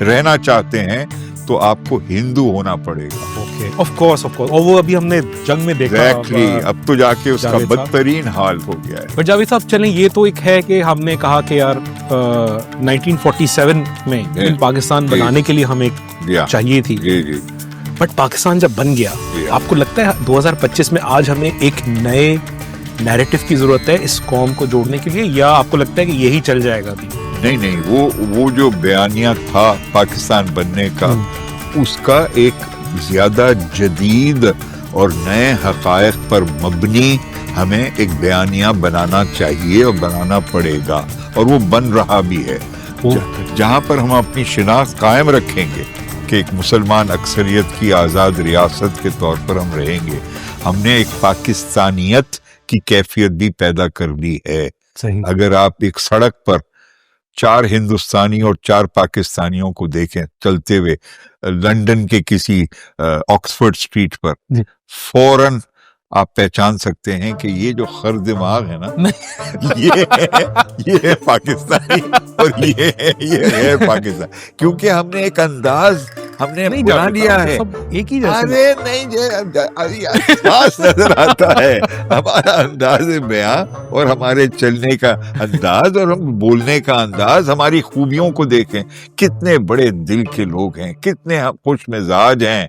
रहना चाहते हैं तो आपको हिंदू होना पड़ेगा। ऑफ कोर्स और वो अभी हमने जंग में देखा। Exactly, अब तो जाके उसका बदतरीन हाल हो गया है। पर जावेद साहब चलें, ये तो एक है कि हमने कहा कि यार 1947 में पाकिस्तान बनाने के लिए हमें चाहिए थी, बट पाकिस्तान जब बन गया, आपको लगता है 2025 में आज हमें एक नए नैरेटिव की जरूरत है इस कौम को जोड़ने के लिए, या आपको लगता है कि यही चल जाएगा अभी? नहीं, वो जो बयानिया था पाकिस्तान बनने का, उसका एक ज्यादा जदीद और नए हकायक पर मबनी हमें एक बयानिया बनाना चाहिए और बनाना पड़ेगा, और वो बन रहा भी है। जहां पर हम अपनी शिनाख्त कायम रखेंगे कि एक मुसलमान अक्सरियत की आज़ाद रियासत के तौर पर हम रहेंगे, हमने एक पाकिस्तानियत की कैफियत भी पैदा कर ली है। सही। अगर आप एक सड़क पर 4 हिंदुस्तानी और 4 पाकिस्तानियों को देखें चलते हुए लंदन के किसी ऑक्सफोर्ड स्ट्रीट पर, फौरन आप पहचान सकते हैं कि ये जो खर दिमाग है ना, ये है पाकिस्तानी और ये है पाकिस्तान, क्योंकि हमने एक अंदाज हमने बना लिया है। एक ही अरे नहीं, खास नजर आता है हमारा अंदाज बयां और हमारे चलने का अंदाज और हम बोलने का अंदाज। हमारी खूबियों को देखें, कितने बड़े दिल के लोग हैं, कितने खुश मिजाज हैं,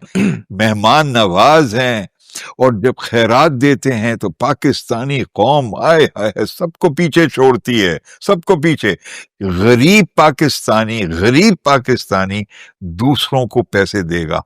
मेहमान नवाज हैं, और जब खैरात देते हैं तो पाकिस्तानी कौम आए हाय सबको पीछे छोड़ती है, सबको पीछे। गरीब पाकिस्तानी दूसरों को पैसे देगा।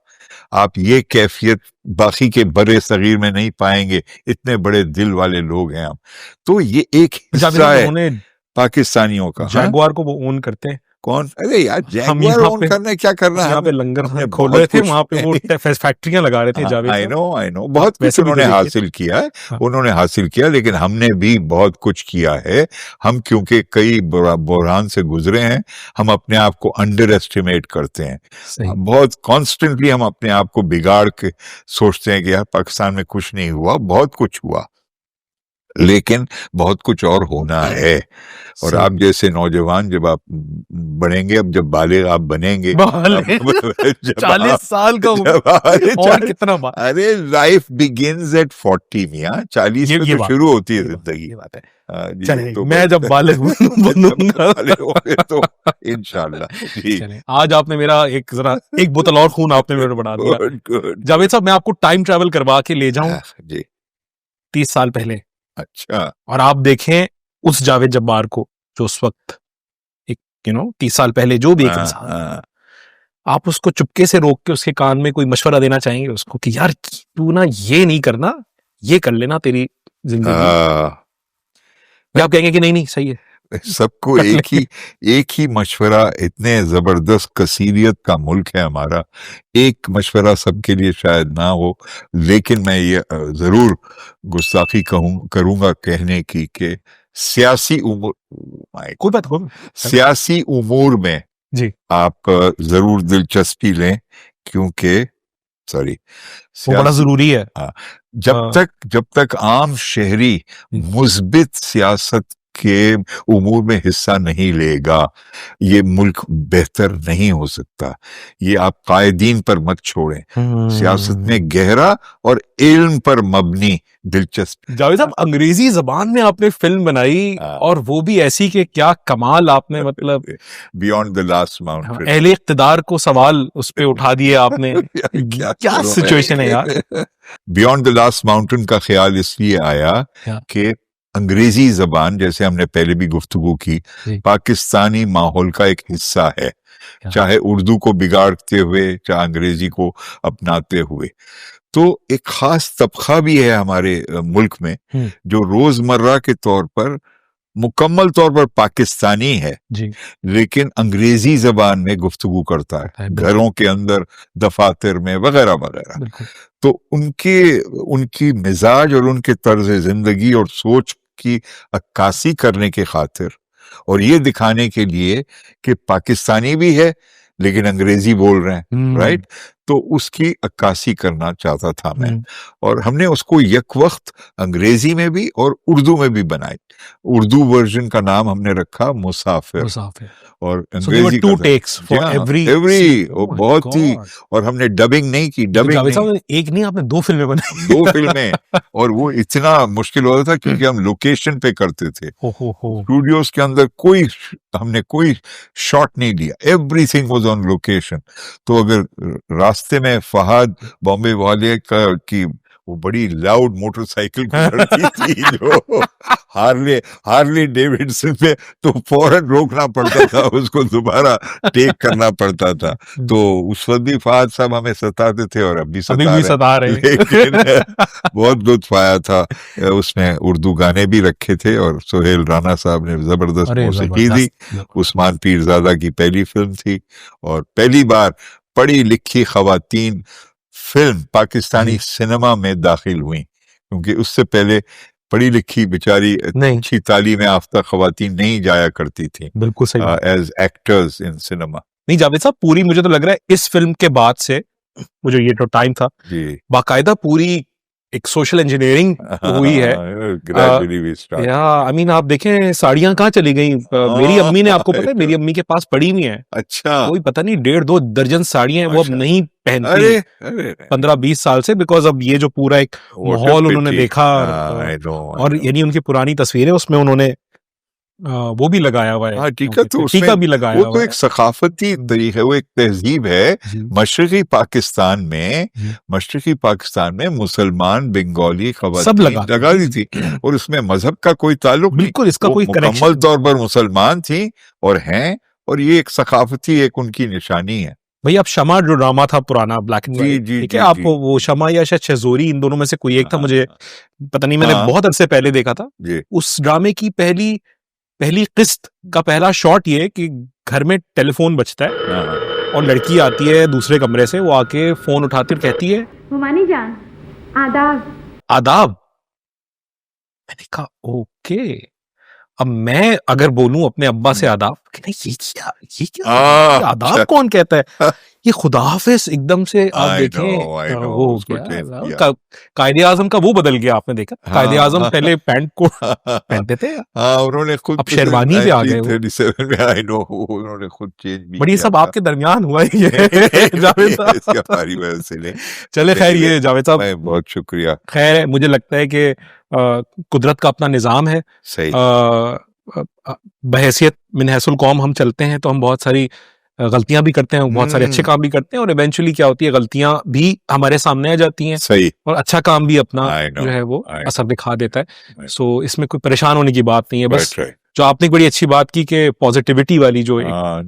आप ये कैफियत बाकी के बड़े सगीर में नहीं पाएंगे, इतने बड़े दिल वाले लोग हैं हम। तो ये एक हिस्सा है पाकिस्तानियों का। जैगुआर को वो ओन करते हैं। कौन? अरे यार, जैगुआर ओन करने क्या करना है? यहाँ पे लंगर खोल रहे थे, वहां पे वो फैक्ट्रियां लगा रहे थे जावेद। आई नो बहुत कुछ उन्होंने हासिल किया है, उन्होंने हासिल किया, लेकिन हमने भी बहुत कुछ किया है। हम क्योंकि कई बुरहान से गुजरे हैं, हम अपने आप को अंडर एस्टिमेट करते हैं बहुत कॉन्स्टेंटली। हम अपने आप को बिगाड़ के सोचते हैं कि यार पाकिस्तान में कुछ नहीं हुआ, बहुत कुछ हुआ, लेकिन बहुत कुछ और होना है। और आप जैसे नौजवान जब आप बढ़ेंगे, अब जब बालिग आप बनेंगे 40 साल का और कितना अरे लाइफ बिगिंस एट 40 मियां, 40 में तो शुरू होती है जिंदगी। चलिए, तो मैं जब बालिग बनूंगा तो इंशाल्लाह। आज आपने मेरा एक बोतल और खून आपने मेरे बढ़ा दिया। जावेद साहब, मैं आपको टाइम ट्रैवल करवा के ले जाऊं जी 30 साल पहले। अच्छा। और आप देखें उस जावेद जब्बार को जो उस वक्त एक 30 साल पहले जो भी एक इंसान, आप उसको चुपके से रोक के उसके कान में कोई मशवरा देना चाहेंगे उसको कि यार तू ना ये नहीं करना, ये कर लेना तेरी जिंदगी, या आप कहेंगे कि नहीं सही है? सबको एक ही मशवरा, इतने जबरदस्त कसीरियत का मुल्क है हमारा, एक मशवरा सबके लिए शायद ना हो, लेकिन मैं ये जरूर गुस्ताखी करूंगा कहने की कि सियासी उमूर में जी आप जरूर दिलचस्पी लें, क्योंकि वो बड़ा जरूरी है। जब तक आम शहरी मुस्बित सियासत के उमूर में हिस्सा नहीं लेगा, ये मुल्क बेहतर नहीं हो सकता। ये आप कायदीन पर मत छोड़ें, सियासत में गहरा और इल्म पर मबनी दिलचस्पी। जावेद साहब, अंग्रेजी जबान में आपने फिल्म बनाई, और वो भी ऐसी कि क्या कमाल आपने, मतलब बियॉन्ड द लास्ट माउंटेन। अहले इख्तिदार को सवाल उस पे उठा दिए आपने। क्या सिचुएशन है यार? बियॉन्ड द लास्ट माउंटेन का ख्याल इसलिए आया कि अंग्रेजी जबान, जैसे हमने पहले भी गुफ्तगू की, पाकिस्तानी माहौल का एक हिस्सा है, चाहे उर्दू को बिगाड़ते हुए चाहे अंग्रेजी को अपनाते हुए। तो एक खास तबका भी है हमारे मुल्क में जो रोजमर्रा के तौर पर मुकम्मल तौर पर पाकिस्तानी है जी, लेकिन अंग्रेजी जबान में गुफ्तगू करता है, घरों के अंदर, दफातर में, वगैरह वगैरह। तो उनकी मिजाज और उनके तर्ज जिंदगी और सोच की अक्कासी करने के खातिर और ये दिखाने के लिए कि पाकिस्तानी भी है लेकिन अंग्रेजी बोल रहे हैं, राइट, तो उसकी अक्कासी करना चाहता था मैं, और हमने उसको एक वक्त अंग्रेजी में भी और उर्दू में भी बनाई। उर्दू वर्जन का नाम हमने रखा मुसाफिर, और अंग्रेजी टू टेक्स फॉर एवरी, बहुत ही, और हमने डबिंग नहीं की, एक नहीं, आपने 2 फिल्में बनाई। 2 फिल्में, और वो इतना मुश्किल होता था क्योंकि हम लोकेशन पे करते थे, स्टूडियोज के अंदर हमने कोई शॉट नहीं लिया, एवरीथिंग वाज ऑन लोकेशन। तो अगर रास्ते में फहाद बॉम्बे वाले की वो बड़ी लाउड मोटरसाइकिल गुजरती थी जो हार्ले डेविडसन पे, तो फौरन रोकना पड़ता था, उसको दोबारा टेक करना पड़ता था। तो उस वक्त भी फहाद साहब हमें सताते थे और अभी सता रहे, लेकिन बहुत लुत्फ आया था। उसमें उर्दू गाने भी रखे थे और सोहेल राना साहब ने जबरदस्त मौसीकी दी। उस्मान पीरजादा की पहली फिल्म थी और पहली बार पढ़ी लिखी खवातीन फिल्म पाकिस्तानी सिनेमा में दाखिल हुई, क्योंकि उससे पहले पढ़ी लिखी बेचारी अच्छी तालीम याफ्ता खवातीन नहीं जाया करती थी, बिल्कुल सही, एज एक्टर्स इन सिनेमा। नहीं जावेद साहब, पूरी मुझे तो लग रहा है इस फिल्म के बाद से वो जो ये तो टाइम था, बाकायदा पूरी एक सोशल इंजीनियरिंग हुई है। आई मीन आप देखें साड़ियां कहाँ चली गई। मेरी अम्मी ने, आपको पता है मेरी अम्मी के पास पड़ी हुई है, अच्छा, कोई पता नहीं 1.5-2 दर्जन साड़ियां हैं, वो अब नहीं पहनती 15-20 साल से, बिकॉज अब ये जो पूरा एक माहौल उन्होंने देखा, और यानी उनकी पुरानी तस्वीरें उसमें उन्होंने वो भी लगाया हुआ है, टीका, तो टीका भी लगाया, वो तो एक सकाफती तरीका है, वो एक तहजीब है। मशरकी पाकिस्तान में मुसलमान बंगाली खवातीन लगा दी थी और उसमें मजहब का कोई ताल्लुक नहीं, बिल्कुल इसका कोई मुकम्मल तौर पर मुसलमान थी और हैं, और ये एक सकाफती एक उनकी निशानी है। भाई आप शमा जो ड्रामा था पुराना ब्लैक एंड व्हाइट, ठीक है, आपको वो शमा या शायद शहजोरी, इन दोनों में से कोई एक था, मुझे पता नहीं, मैंने बहुत अरसे पहले देखा था। उस ड्रामे की पहली किस्त का पहला शॉट ये कि घर में टेलीफोन बजता है और लड़की आती है दूसरे कमरे से, वो आके फोन उठाती और कहती है, हुमानी जान, आदाब। मैंने कहा ओके, अब मैं अगर बोलूं अपने अब्बा से आदाब, कि नहीं ये क्या आदाब कौन कहता है, ये खुदा हाफिज, एकदम से आप देखें वो क्या कायदे आजम का वो बदल गया, आपने देखा कायदे आजम पहले पैंट कोट पहनते थे, उन्होंने खुद अब शेरवानी पे आ गए, उन्होंने खुद चेंज भी, बड़ी सब आपके दरमियान हुआ ये जावेद साहब। चले खैर, ये जावेद साहब बहुत शुक्रिया। खैर मुझे लगता है कि कुदरत का अपना निजाम है, सही, बहैसियत मिनहसुल कौम हम चलते हैं तो हम बहुत सारी गलतियां भी करते हैं, बहुत सारे अच्छे काम भी करते हैं, और इवेंचुअली क्या होती है, गलतियां भी हमारे सामने आ जाती हैं, सही, और अच्छा काम भी अपना जो है वो असर दिखा देता है। सो इसमें कोई परेशान होने की बात नहीं है, बस जो आपने बड़ी अच्छी बात की कि पॉजिटिविटी वाली जो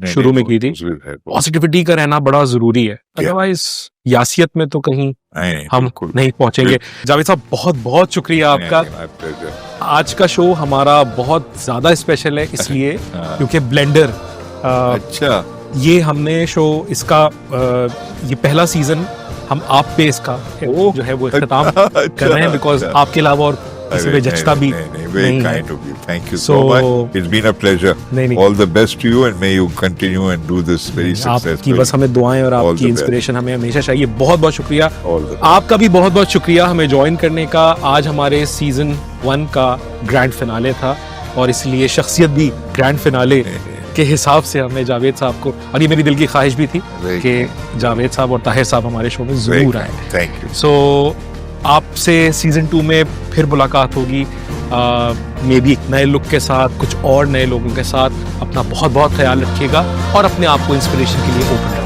शुरू में की थी, पॉजिटिविटी का रहना बड़ा जरूरी है, अदरवाइज यासियत में तो कहीं हम नहीं पहुंचेंगे। जावेद साहब बहुत बहुत शुक्रिया आपका। आज का शो हमारा बहुत ज्यादा स्पेशल है इसलिए क्योंकि ब्लेंडर, अच्छा, ये हमने शो इसका ये पहला सीजन हम आप पे इसका जो है वो इख्तिताम कर रहे हैं, बिकॉज आपके अलावा और किसी पे जचता भी नहीं है। Thank you so much. It's been a pleasure. All the best to you and may you continue and do this very successfully. आपकी बस हमें दुआएं और आपकी इंस्पिरेशन हमें हमेशा चाहिए। बहुत बहुत शुक्रिया। आपका भी बहुत बहुत शुक्रिया हमें ज्वाइन करने का। आज हमारे सीजन 1 का ग्रैंड फिनाले था और इसलिए शख्सियत भी ग्रैंड फिनाले के हिसाब से हमें जावेद साहब को, और ये मेरी दिल की ख्वाहिश भी थी कि जावेद साहब और ताहिर साहब हमारे शो में जरूर आए। Thank you. सो आपसे सीजन 2 में फिर मुलाकात होगी, मे बी नए लुक के साथ, कुछ और नए लोगों के साथ। अपना बहुत बहुत ख्याल रखिएगा और अपने आप को इंस्पिरेशन के लिए ओपन